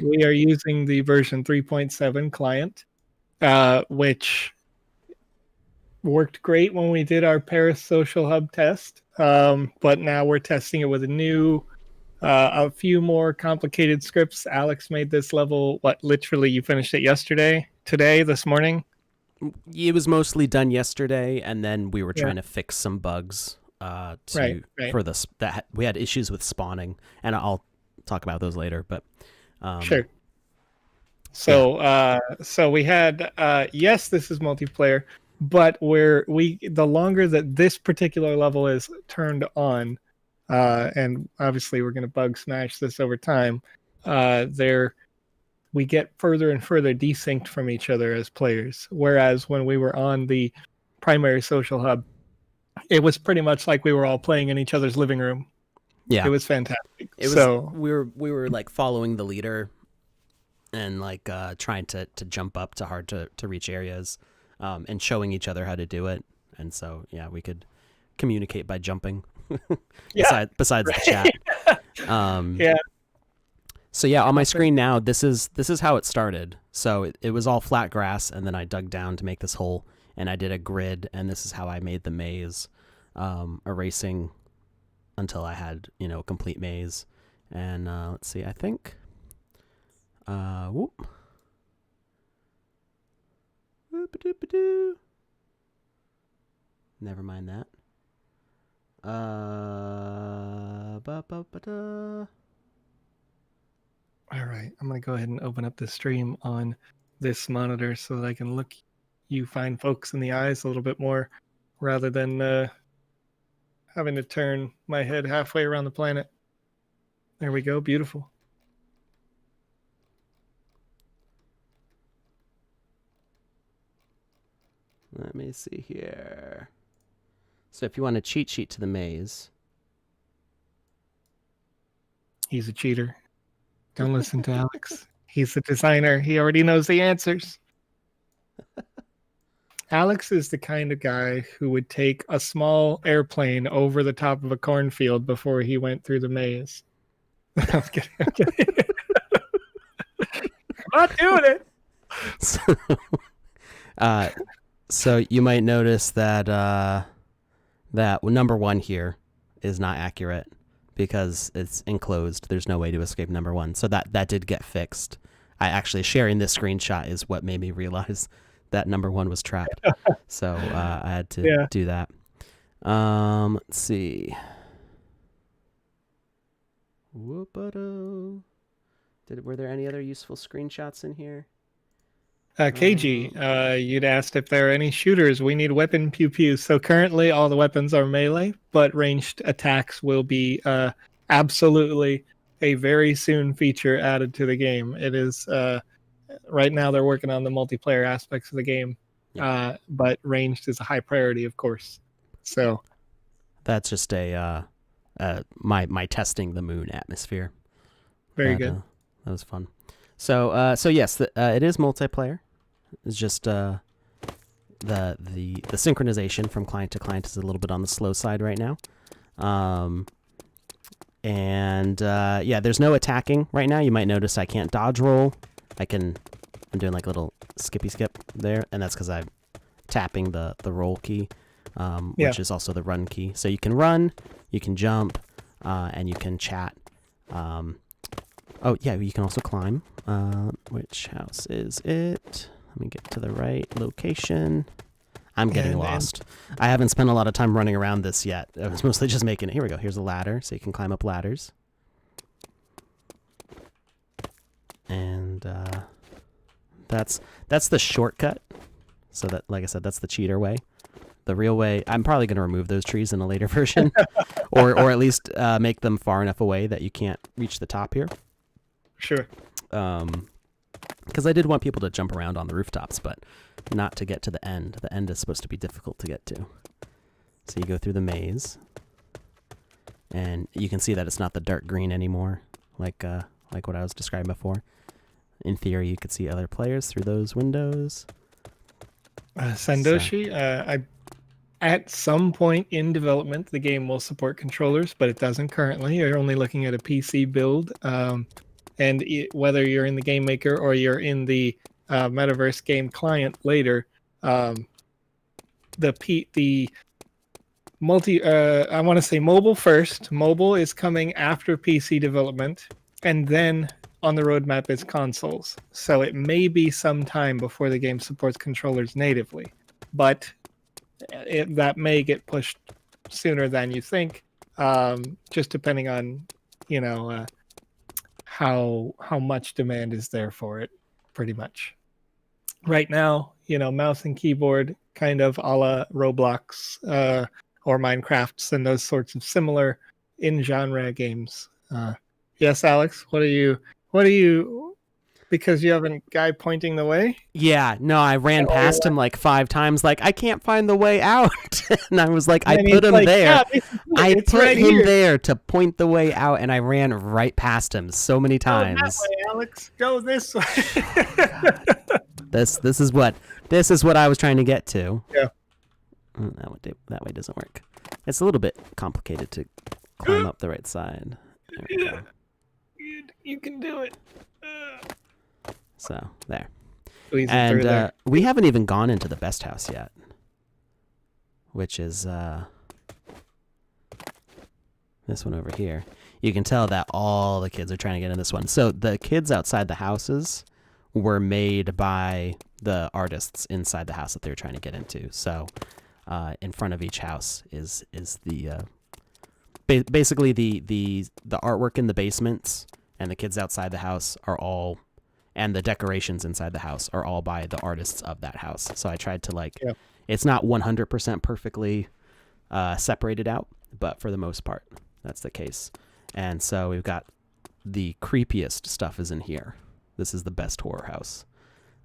we are using the version 3.7 client, which worked great when we did our Paris Social Hub test. But now we're testing it with a few more complicated scripts. Alex made this level, literally you finished it yesterday, today, this morning? It was mostly done yesterday, and then we were Yeah. trying to fix some bugs Right. for this. That we had issues with spawning, and I'll talk about those later. But Sure. So so we had yes, this is multiplayer, but the longer that this particular level is turned on, and obviously we're going to bug smash this over time, we get further and further desynced from each other as players. Whereas when we were on the primary social hub, it was pretty much like we were all playing in each other's living room. yeah, It was fantastic. we were like following the leader and like trying to jump up to hard to reach areas, and showing each other how to do it. And so yeah, we could communicate by jumping. Besides the chat. Yeah. So yeah, on my screen now, this is how it started. So it was all flat grass, and then I dug down to make this hole, and I did a grid, and this is how I made the maze, erasing until I had a complete maze. And let's see, I think, whoop, whoop-a-doop-a-doo. Never mind that. Ba-ba-ba-da. All right, I'm going to go ahead and open up the stream on this monitor so that I can look you fine folks in the eyes a little bit more rather than having to turn my head halfway around the planet. There we go. Beautiful. Let me see here. So if you want a cheat sheet to the maze. He's a cheater. Don't listen to Alex. He's the designer. He already knows the answers. Alex is the kind of guy who would take a small airplane over the top of a cornfield before he went through the maze. I'm kidding. I'm not doing it. So you might notice that that number 1 here is not accurate because it's enclosed. There's no way to escape number 1. So that did get fixed. I actually sharing this screenshot is what made me realize that number 1 was trapped. So I had to do that. Let's see. Whoop-a-do. Were there any other useful screenshots in here? KG, you'd asked if there are any shooters. We need weapon pew pews. So currently all the weapons are melee, but ranged attacks will be absolutely a very soon feature added to the game. It is right now they're working on the multiplayer aspects of the game, but ranged is a high priority, of course. So that's just my testing the moon atmosphere. Very good. That was fun. So yes, it is multiplayer. It's just the synchronization from client to client is a little bit on the slow side right now. There's no attacking right now. You might notice I can't dodge roll. I'm doing like a little skippy skip there, and that's because I'm tapping the roll key, which is also the run key. So you can run, you can jump, and you can chat. You can also climb. Which house is it? Let me get to the right location. I'm getting lost. I haven't spent a lot of time running around this yet. I was mostly just making it. Here we go. Here's a ladder, so you can climb up ladders. And that's the shortcut. So that, like I said, that's the cheater way. The real way, I'm probably going to remove those trees in a later version, or at least make them far enough away that you can't reach the top here. Sure. Because I did want people to jump around on the rooftops, but not to get to the end. The end is supposed to be difficult to get to. So you go through the maze, and you can see that it's not the dark green anymore, like what I was describing before. In theory, you could see other players through those windows. Sandoshi, at some point in development, the game will support controllers, but it doesn't currently. You're only looking at a PC build. Whether you're in the Game Maker or you're in the Metaverse game client later, I want to say mobile first. Mobile is coming after PC development, and then on the roadmap is consoles. So it may be some time before the game supports controllers natively, but that may get pushed sooner than you think, just depending on, how much demand is there for it, pretty much. Right now, mouse and keyboard, kind of a la Roblox or Minecrafts and those sorts of similar in-genre games. Yes, Alex, what are you? Because you have a guy pointing the way? Yeah, no, I ran past him like 5 times, like, I can't find the way out. And I was like, I put him there. I put him there to point the way out, and I ran right past him so many times. Go that way, Alex. Go this way. This is what I was trying to get to. Yeah. That way doesn't work. It's a little bit complicated to climb up the right side. There we go. You can do it. So there. And we haven't even gone into the best house yet, which is this one over here. You can tell that all the kids are trying to get in this one. So the kids outside the houses were made by the artists inside the house that they're trying to get into. So in front of each house is the basically the artwork in the basements, and the kids outside the house are all, and the decorations inside the house are all by the artists of that house. So I tried to it's not 100% perfectly separated out, but for the most part, that's the case. And so we've got the creepiest stuff is in here. This is the best horror house.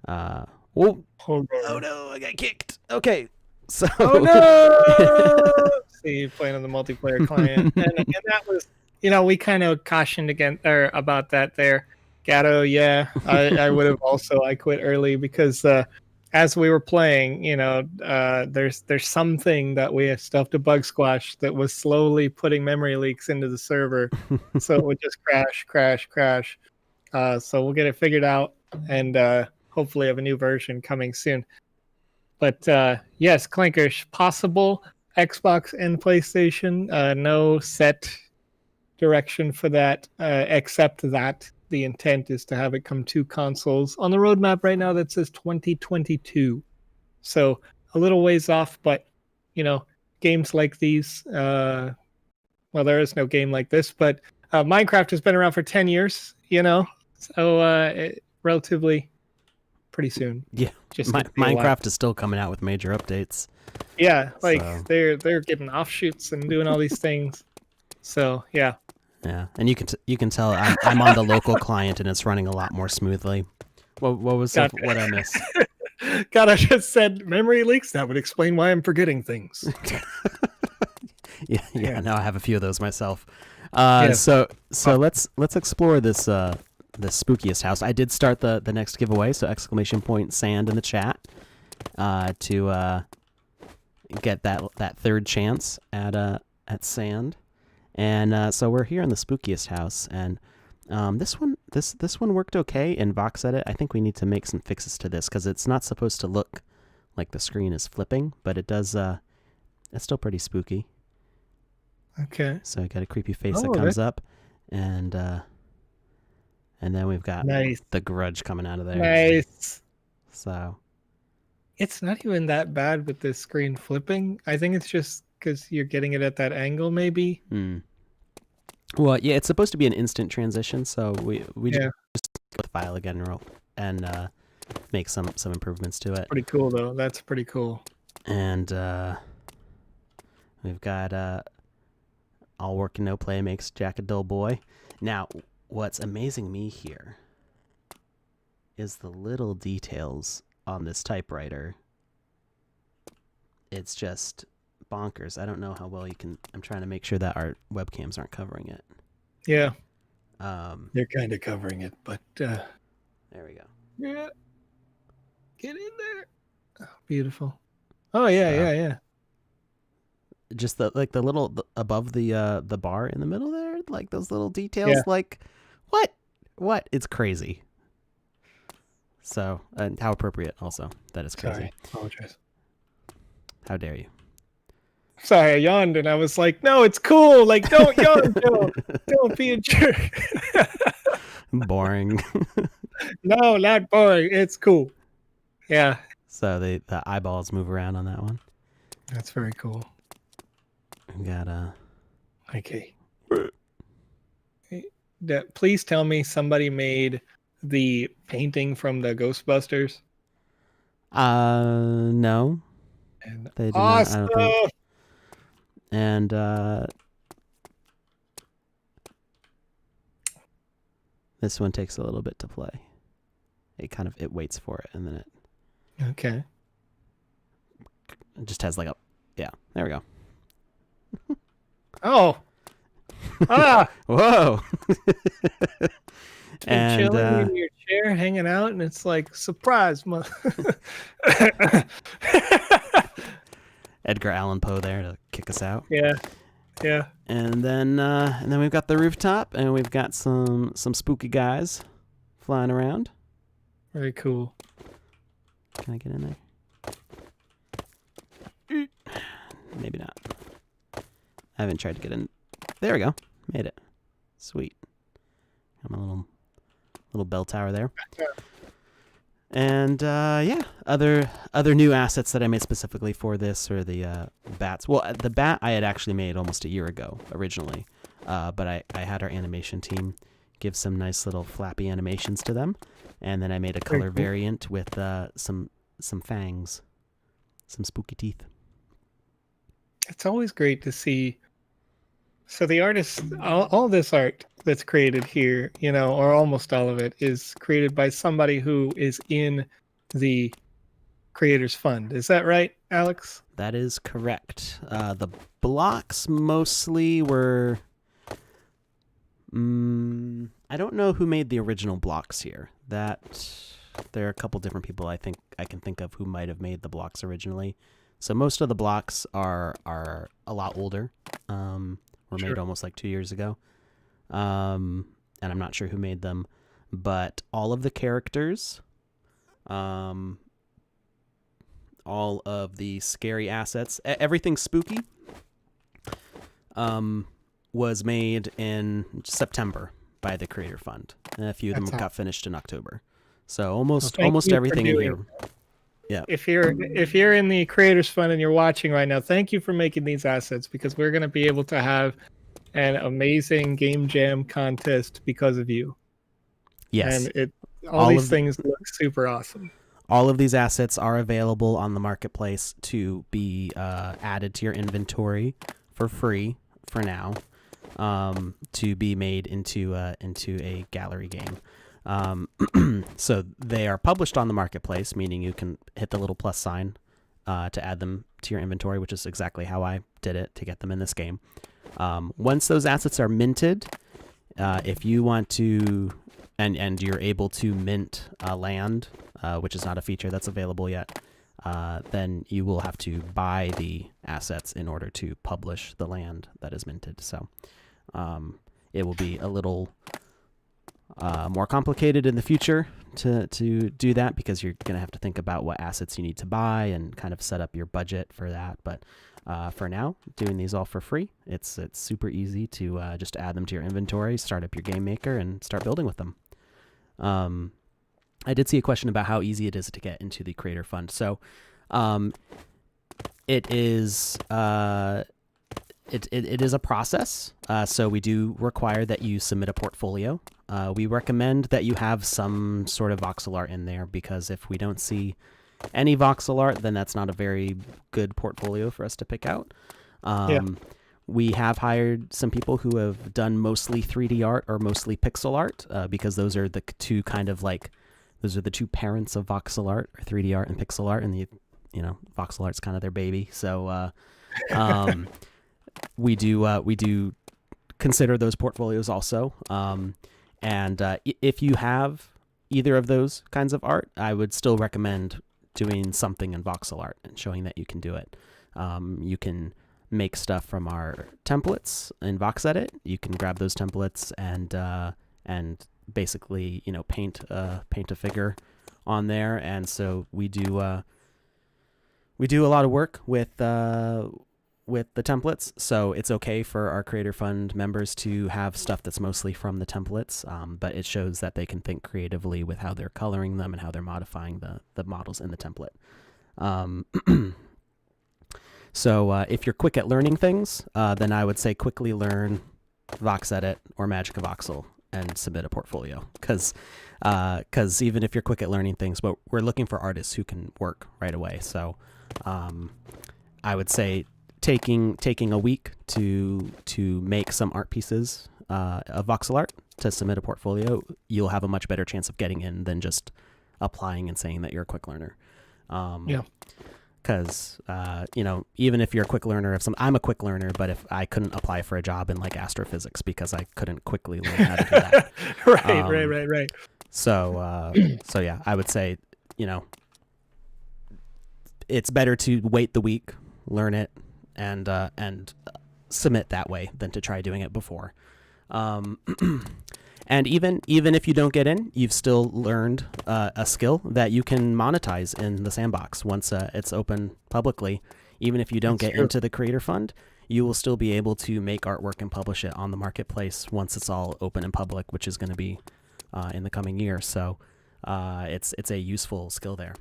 Oh no, I got kicked. Okay. So oh no! See, playing on the multiplayer client, and that was, we kind of cautioned about that there. Gatto, yeah, I would have also. I quit early because as we were playing, there's something that we still have to bug squash that was slowly putting memory leaks into the server, so it would just crash. So we'll get it figured out, and hopefully have a new version coming soon. But yes, Clankers, possible Xbox and PlayStation. No set direction for that, except that the intent is to have it come to consoles. On the roadmap right now that says 2022. So a little ways off, but, games like these, well, there is no game like this, but Minecraft has been around for 10 years, so relatively pretty soon. Yeah, Just Minecraft is still coming out with major updates. Yeah, like so. they're getting offshoots and doing all these things. So yeah. Yeah, and you can tell I'm on the local client and it's running a lot more smoothly. What was what I missed? God, I just said memory leaks. That would explain why I'm forgetting things. yeah. Now I have a few of those myself. Yes. So let's explore this the spookiest house. I did start the next giveaway, so !sand in the chat to get that third chance at sand. And so we're here in the spookiest house, and this one worked okay in VoxEdit. I think we need to make some fixes to this because it's not supposed to look like the screen is flipping, but it does. It's still pretty spooky. Okay. So we got a creepy face that comes up, and then we've got the Grudge coming out of there. Nice. So it's not even that bad with the screen flipping. I think it's just because you're getting it at that angle, maybe. Well, yeah, it's supposed to be an instant transition, so we just go the file again and make some improvements to it. Pretty cool though. That's pretty cool. And we've got all work and no play makes Jack a dull boy. Now, what's amazing me here is the little details on this typewriter. It's just bonkers. I don't know how well you can. I'm trying to make sure that our webcams aren't covering it. Yeah. They're kind of covering it, but there we go. Yeah. Get in there. Oh, beautiful. Oh yeah. Just the little above the bar in the middle there, like those little details. Like what? It's crazy. So, and how appropriate also. That is crazy. Sorry. Apologize. How dare you? Sorry, I yawned and I was like, no, it's cool. Like, don't yawn, Joe. Don't be a jerk. Boring. No, not boring. It's cool. Yeah. So the eyeballs move around on that one. That's very cool. We got Okay. Please tell me somebody made the painting from the Ghostbusters. No. And they did awesome. Not, I don't think. And this one takes a little bit to play. It waits for it, and then it. Okay. It just has like a. Yeah, there we go. Oh. Ah. Whoa. And chilling in your chair, hanging out, and it's like surprise, Edgar Allan Poe there to kick us out. Yeah. And then we've got the rooftop, and we've got some spooky guys flying around. Very cool. Can I get in there? Maybe not. I haven't tried to get in. There we go. Made it. Sweet. Got my little bell tower there. And other new assets that I made specifically for this are the bats. Well, the bat I had actually made almost a year ago originally, but I had our animation team give some nice little flappy animations to them, and then I made a color variant with some fangs, some spooky teeth. It's always great to see. So the artist, all this art that's created here, or almost all of it, is created by somebody who is in the Creators Fund. Is that right, Alex? That is correct. The blocks mostly were... I don't know who made the original blocks here. There are a couple different people I think I can think of who might have made the blocks originally. So most of the blocks are a lot older. Were made almost like 2 years ago. And I'm not sure who made them, but all of the characters, all of the scary assets, everything spooky, was made in September by the Creator Fund. And a few of them got finished in October. So almost everything in here. Yeah. If you're in the Creators Fund and you're watching right now, thank you for making these assets, because we're going to be able to have an amazing game jam contest because of you. Yes. And all these things look super awesome. All of these assets are available on the marketplace to be added to your inventory for free for now, to be made into a gallery game. So they are published on the marketplace, meaning you can hit the little plus sign to add them to your inventory, which is exactly how I did it to get them in this game. Once those assets are minted, if you want to, and you're able to mint land, which is not a feature that's available yet, then you will have to buy the assets in order to publish the land that is minted. So it will be a little more complicated in the future to do that, because you're going to have to think about what assets you need to buy and kind of set up your budget for that. But for now, doing these all for free, it's super easy to just add them to your inventory, start up your game maker, and start building with them. I did see a question about how easy it is to get into the Creator Fund. So it is it is a process. So we do require that you submit a portfolio. We recommend that you have some sort of voxel art in there, because if we don't see any voxel art, then that's not a very good portfolio for us to pick out. We have hired some people who have done mostly 3D art or mostly pixel art, because those are the two kind of like, those are the two parents of voxel art, or 3D art and pixel art, and voxel art's kind of their baby. So we do consider those portfolios also. And if you have either of those kinds of art, I would still recommend doing something in voxel art and showing that you can do it. You can make stuff from our templates in VoxEdit. You can grab those templates and basically paint a figure on there. And so we do a lot of work with the templates. So it's okay for our Creator Fund members to have stuff that's mostly from the templates, but it shows that they can think creatively with how they're coloring them and how they're modifying the models in the template. So if you're quick at learning things, then I would say quickly learn VoxEdit or Magic of Voxel and submit a portfolio, because even if you're quick at learning things, but we're looking for artists who can work right away. So I would say taking a week to make some art pieces of voxel art to submit a portfolio, you'll have a much better chance of getting in than just applying and saying that you're a quick learner. Because even if you're a quick learner of I'm a quick learner, but if I couldn't apply for a job in like astrophysics because I couldn't quickly learn how to do that. Right. So yeah, I would say it's better to wait the week, learn it, and submit that way than to try doing it before. And even if you don't get in, you've still learned a skill that you can monetize in the sandbox once it's open publicly. Even if you don't get into the Creator Fund, you will still be able to make artwork and publish it on the marketplace once it's all open and public, which is going to be in the coming year. So it's a useful skill there.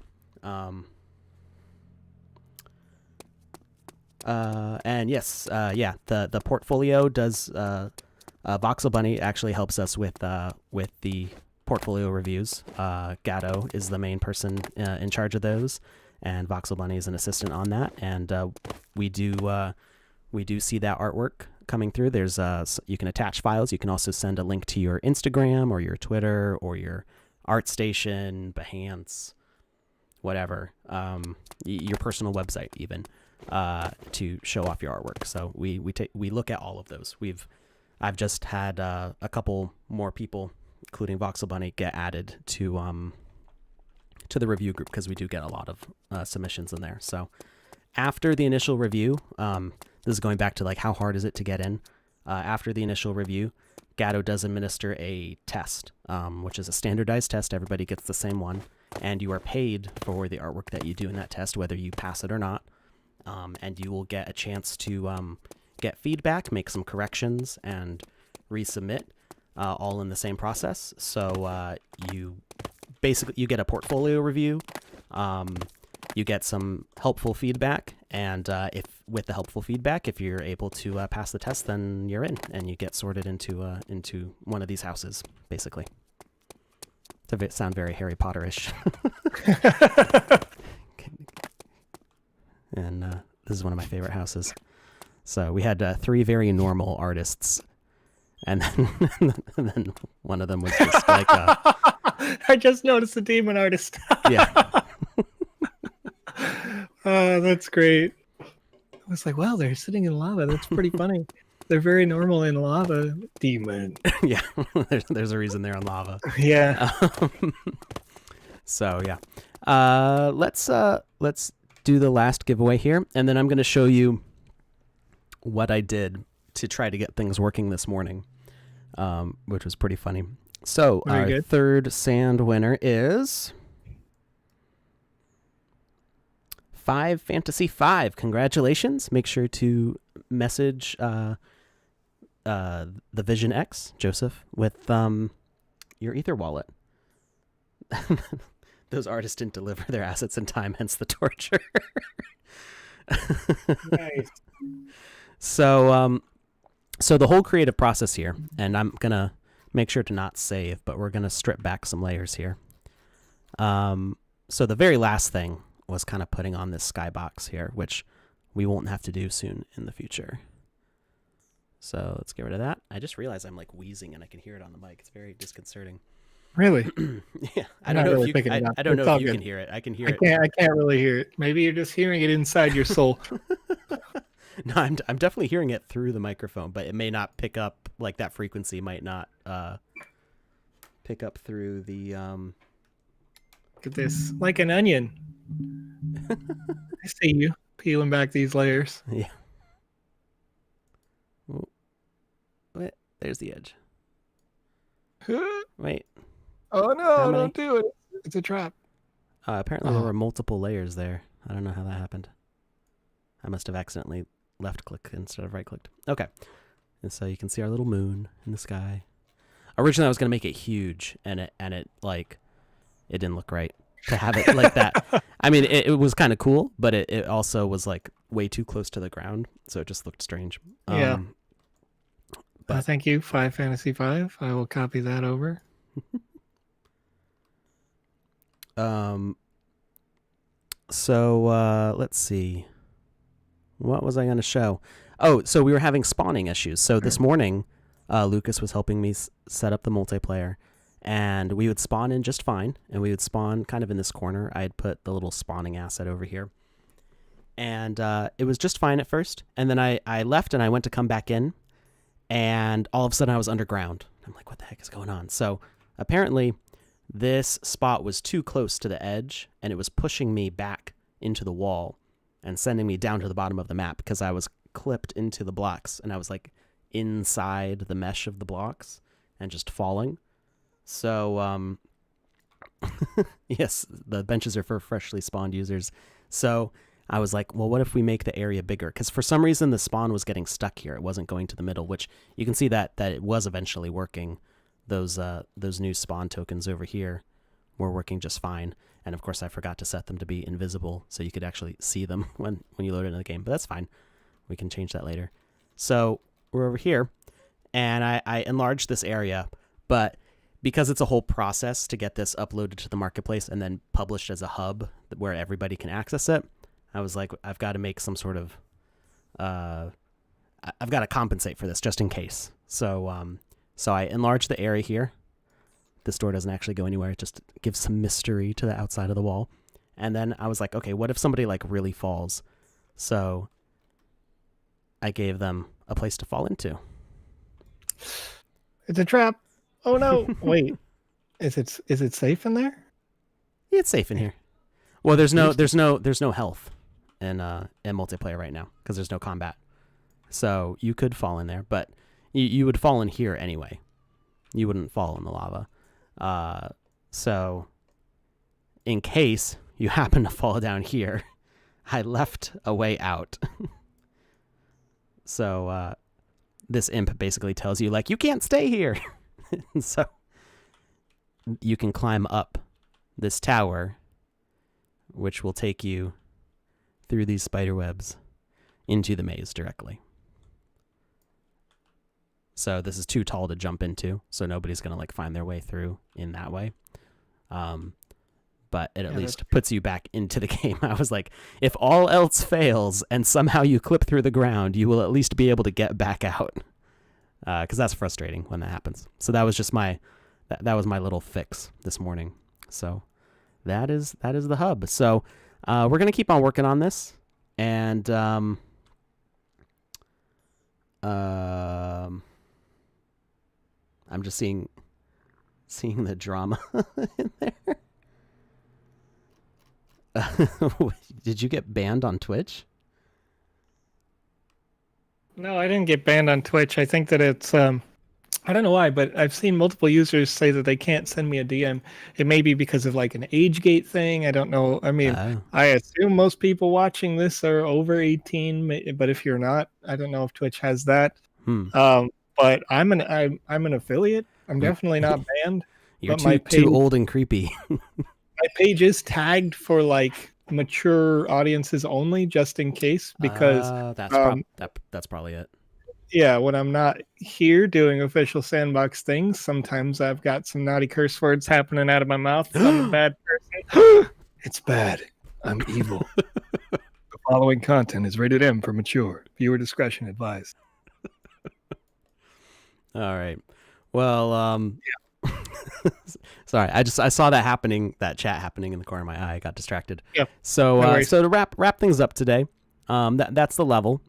And yes, the portfolio does. Voxel Bunny actually helps us with the portfolio reviews. Gatto is the main person in charge of those, and Voxel Bunny is an assistant on that. And we do see that artwork coming through. There's you can attach files. You can also send a link to your Instagram or your Twitter or your ArtStation, Behance, whatever, your personal website even, to show off your artwork. So we look at all of those. I've just had a couple more people, including Voxel Bunny, get added to the review group, because we do get a lot of submissions in there. So after the initial review, this is going back to like how hard is it to get in. After the initial review, Gatto does administer a test, which is a standardized test. Everybody gets the same one, and you are paid for the artwork that you do in that test, whether you pass it or not. And you will get a chance to get feedback, make some corrections, and resubmit, all in the same process. So you get a portfolio review, you get some helpful feedback, And if with the helpful feedback, if you're able to pass the test, then you're in, and you get sorted into one of these houses, basically. To sound very Harry Potter-ish. And this is one of my favorite houses. So we had 3 very normal artists, and then one of them was just like... I just noticed a demon artist. Yeah. Oh, that's great. I was like, wow, they're sitting in lava. That's pretty funny. They're very normal in lava. Demon. Yeah, there's a reason they're on lava. Yeah. So yeah, let's do the last giveaway here, and then I'm going to show you what I did to try to get things working this morning, which was pretty funny. So our third sand winner is 5 Fantasy 5. Congratulations! Make sure to message the Vision X Joseph with your Ether wallet. Those artists didn't deliver their assets in time, hence the torture. Nice. So the whole creative process here, and I'm gonna make sure to not save, but we're gonna strip back some layers here. So the very last thing was kind of putting on this skybox here, which we won't have to do soon in the future. So let's get rid of that. I just realized I'm like wheezing and I can hear it on the mic. It's very disconcerting. Really? Yeah. I don't know if you can hear it. I can hear it. I can't really hear it. Maybe you're just hearing it inside your soul. No, I'm definitely hearing it through the microphone, but it may not pick up, like that frequency might not pick up through the Look at this. Like an onion. I see you peeling back these layers. Yeah. Wait, there's the edge. Wait. Oh no, don't do it. It's a trap. Apparently there were multiple layers there. I don't know how that happened. I must have accidentally left clicked instead of right clicked. Okay. And so you can see our little moon in the sky. Originally I was going to make it huge, and it like it didn't look right to have it like that. I mean, it was kind of cool, but it also was like way too close to the ground, so it just looked strange. Yeah. But thank you, 5 Fantasy 5. I will copy that over. So let's see. What was I going to show? Oh, so we were having spawning issues. So this morning, Lucas was helping me set up the multiplayer, and we would spawn in just fine, and we would spawn kind of in this corner. I had put the little spawning asset over here, and it was just fine at first, and then I left and I went to come back in, and all of a sudden I was underground. I'm like, what the heck is going on? So apparently this spot was too close to the edge, and it was pushing me back into the wall and sending me down to the bottom of the map because I was clipped into the blocks, and I was like inside the mesh of the blocks and just falling. So yes, the benches are for freshly spawned users. So I was like, well, what if we make the area bigger? Because for some reason the spawn was getting stuck here. It wasn't going to the middle, which you can see that it was eventually working. Those new spawn tokens over here were working just fine. And of course I forgot to set them to be invisible so you could actually see them when you load into the game, but that's fine. We can change that later. So we're over here, and I enlarged this area, but because it's a whole process to get this uploaded to the marketplace and then published as a hub where everybody can access it, I was like, I've got to make some sort of, I've got to compensate for this just in case. So I enlarged the area here. This door doesn't actually go anywhere. It just gives some mystery to the outside of the wall. And then I was like, okay, what if somebody like really falls? So I gave them a place to fall into. It's a trap. Oh no! Wait, is it safe in there? Yeah, it's safe in here. Well, there's no health in multiplayer right now because there's no combat. So you could fall in there, but you would fall in here anyway. You wouldn't fall in the lava. So in case you happen to fall down here, I left a way out. So this imp basically tells you, like, you can't stay here. So you can climb up this tower, which will take you through these spider webs into the maze directly. So this is too tall to jump into, so nobody's going to like find their way through in that way. But it at least puts you back into the game. I was like, if all else fails and somehow you clip through the ground, you will at least be able to get back out. Because that's frustrating when that happens. So that was just that was my little fix this morning. So that is the hub. So we're going to keep on working on this. And I'm just seeing the drama in there. Did you get banned on Twitch? No, I didn't get banned on Twitch. I think that it's I don't know why, but I've seen multiple users say that they can't send me a DM. It may be because of like an age gate thing. I don't know. I mean, I assume most people watching this are over 18, but if you're not, I don't know if Twitch has that. But I'm an affiliate. I'm definitely not banned. You're too old and creepy. My page is tagged for like mature audiences only, just in case, because that's probably it. Yeah, when I'm not here doing official Sandbox things, sometimes I've got some naughty curse words happening out of my mouth. I'm a bad person. It's bad. I'm evil. The following content is rated M for mature. Viewer discretion advised. All right. Well, sorry. I saw that chat happening in the corner of my eye. I got distracted. Yep. So to wrap things up today, that's the level.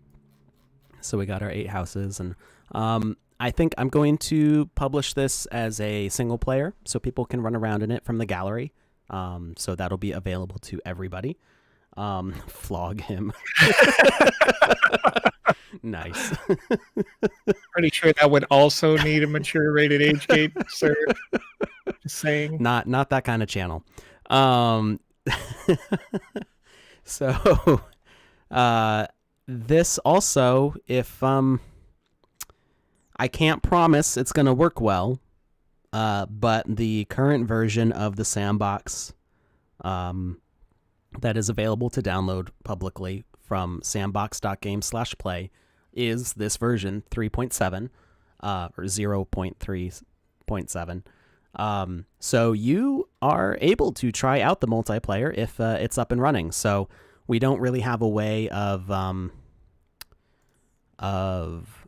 So we got our 8 houses, and I think I'm going to publish this as a single player so people can run around in it from the gallery. So that'll be available to everybody. Flog him. Nice. Pretty sure that would also need a mature rated age gate, sir. Just saying. Not that kind of channel. So this also, if I can't promise it's going to work well, but the current version of the Sandbox that is available to download publicly from sandbox.game/play is this version 3.7 or 0.3.7. So you are able to try out the multiplayer if it's up and running. So we don't really have a way of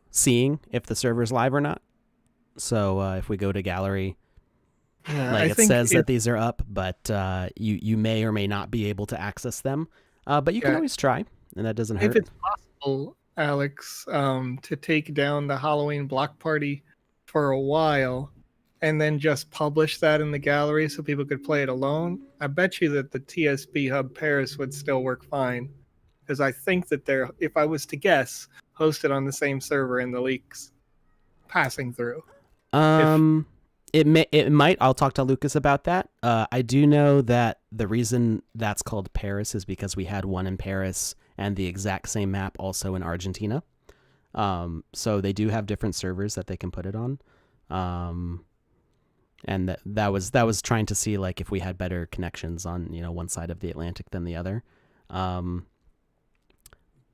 seeing if the server's live or not. So if we go to gallery, it says that these are up, but you may or may not be able to access them. But you can always try, and that doesn't hurt. If it's possible, Alex, to take down the Halloween block party for a while and then just publish that in the gallery so people could play it alone, I bet you that the TSB Hub Paris would still work fine. Because I think that they're, if I was to guess, hosted on the same server in the leaks passing through. It might. I'll talk to Lucas about that. I do know that the reason that's called Paris is because we had one in Paris and the exact same map also in Argentina. So they do have different servers that they can put it on. And that was trying to see like if we had better connections on, one side of the Atlantic than the other.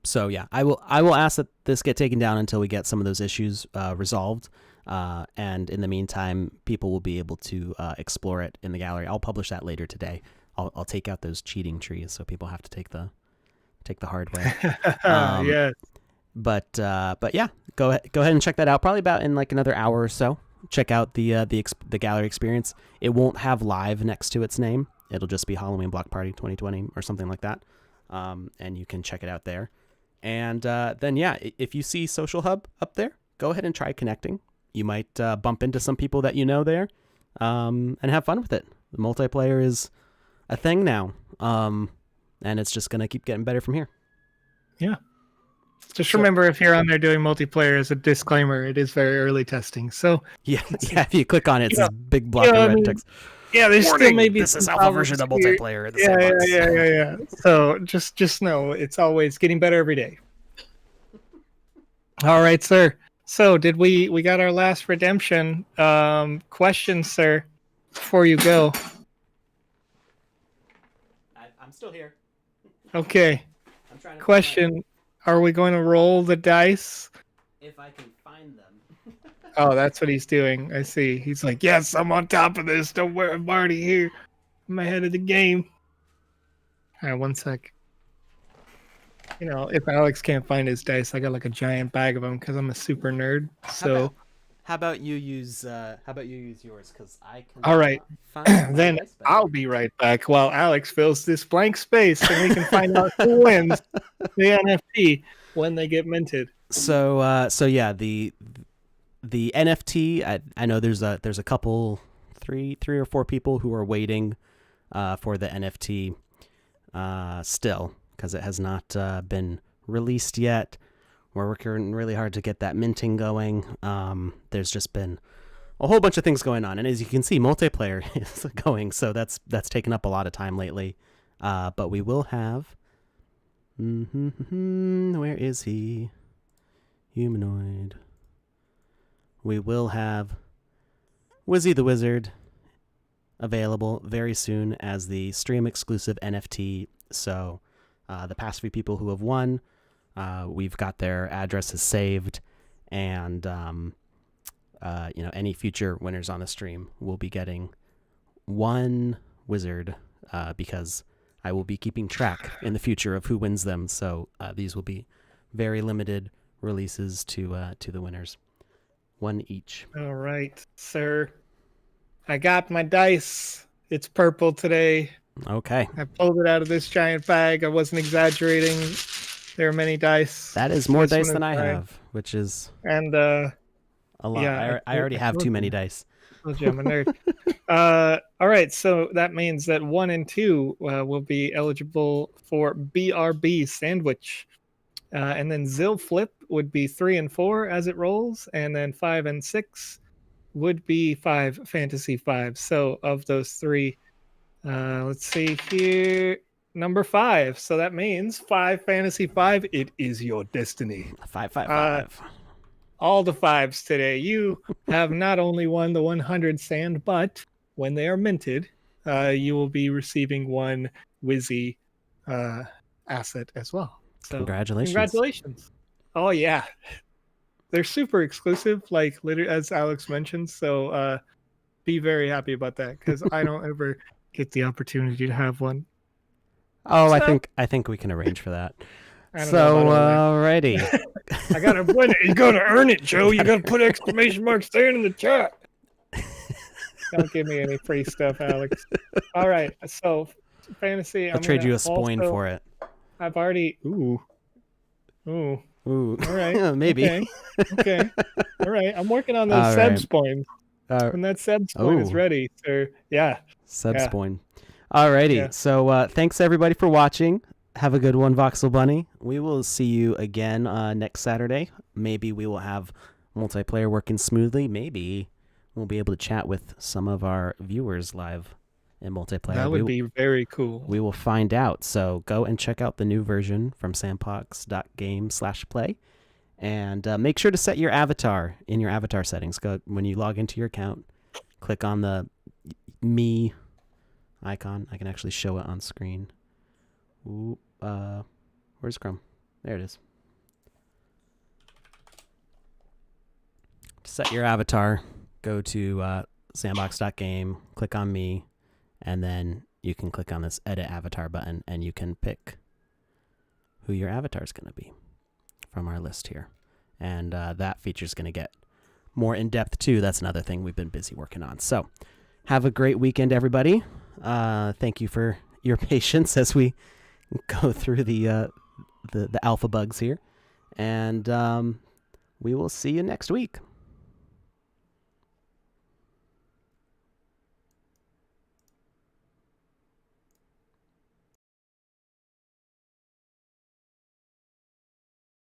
So yeah, I will ask that this get taken down until we get some of those issues resolved. And in the meantime, people will be able to explore it in the gallery. I'll publish that later today. I'll take out those cheating trees so people have to take the hard way. Yes. But yeah, go ahead and check that out. Probably about in like another hour or so. Check out the gallery experience. It won't have live next to its name. It'll just be Halloween Block Party 2020 or something like that. And you can check it out there. And then yeah, if you see Social Hub up there, go ahead and try connecting. You might bump into some people that you know there, and have fun with it. The multiplayer is a thing now, and it's just gonna keep getting better from here. Yeah. Just remember, if you're on there doing multiplayer, as a disclaimer, it is very early testing. So yeah. If you click on it, it's this big block of red text. Yeah, there's Warning, still maybe this is alpha version of multiplayer. Yeah. So just know it's always getting better every day. All right, sir. So did we got our last redemption question, sir, before you go? I'm still here. Okay. Question: are we going to roll the dice? If I can find them. Oh, that's what he's doing. I see. He's like, yes, I'm on top of this. Don't worry, I'm already here. I'm ahead of the game. All right, 1 sec. You know, if Alex can't find his dice, I got like a giant bag of them because I'm a super nerd. So, how about you use yours? Because I can. all right, find my then dice bag. I'll be right back while Alex fills this blank space, and we can find out who wins the NFT when they get minted. So yeah, the NFT. I know there's a couple, three or four people who are waiting for the NFT still, because it has not been released yet. We're working really hard to get that minting going. There's just been a whole bunch of things going on, and as you can see, multiplayer is going, so that's taken up a lot of time lately. But we will have. Where is he? Humanoid. We will have Wizzy the Wizard available very soon as the stream exclusive NFT. So the past few people who have won, we've got their addresses saved, and any future winners on the stream will be getting one wizard, because I will be keeping track in the future of who wins them. So these will be very limited releases to the winners. One each. All right, sir. I got my dice. It's purple today. Okay. I pulled it out of this giant bag. I wasn't exaggerating. There are many dice. That is more This dice one than is I mine. have, which is And a lot. yeah, I already have too many dice. told you I'm a nerd. All right, so that means that 1 and 2 will be eligible for BRB sandwich. And then Zill Flip would be 3 and 4 as it rolls, and then 5 and 6 would be 5 Fantasy 5. So of those three, let's see here, number 5. So that means 5 Fantasy 5. It is your destiny. 5. All the 5s today. You have not only won the 100 sand, but when they are minted, you will be receiving one Wizzy asset as well. So congratulations. Oh yeah, they're super exclusive, like literally as Alex mentioned. So be very happy about that, because I don't ever get the opportunity to have one. Oh, so, I think we can arrange for that. So alrighty. I gotta win it. You gotta earn it, Joe. You gotta put exclamation marks there in the chat. Don't give me any free stuff, Alex. All right, so fantasy. I'll trade you a spoin for it. I've already. Ooh. All right. Maybe. Okay. All right. I'm working on those Seb spoins. When that Seb spoin is ready, sir. Yeah. Seb spoin. Alrighty. Yeah. So thanks everybody for watching. Have a good one, Voxel Bunny. We will see you again next Saturday. Maybe we will have multiplayer working smoothly. Maybe we'll be able to chat with some of our viewers live in multiplayer. That would be very cool. We will find out. So go and check out the new version from sandbox.game/play, and make sure to set your avatar in your avatar settings. Go when you log into your account, click on the me icon. I can actually show it on screen. Ooh, where's Chrome? There it is. To set your avatar, go to sandbox.game, click on me, and then you can click on this edit avatar button, and you can pick who your avatar is going to be from our list here. And that feature is going to get more in-depth too. That's another thing we've been busy working on. So have a great weekend, everybody. Thank you for your patience as we go through the alpha bugs here. And we will see you next week.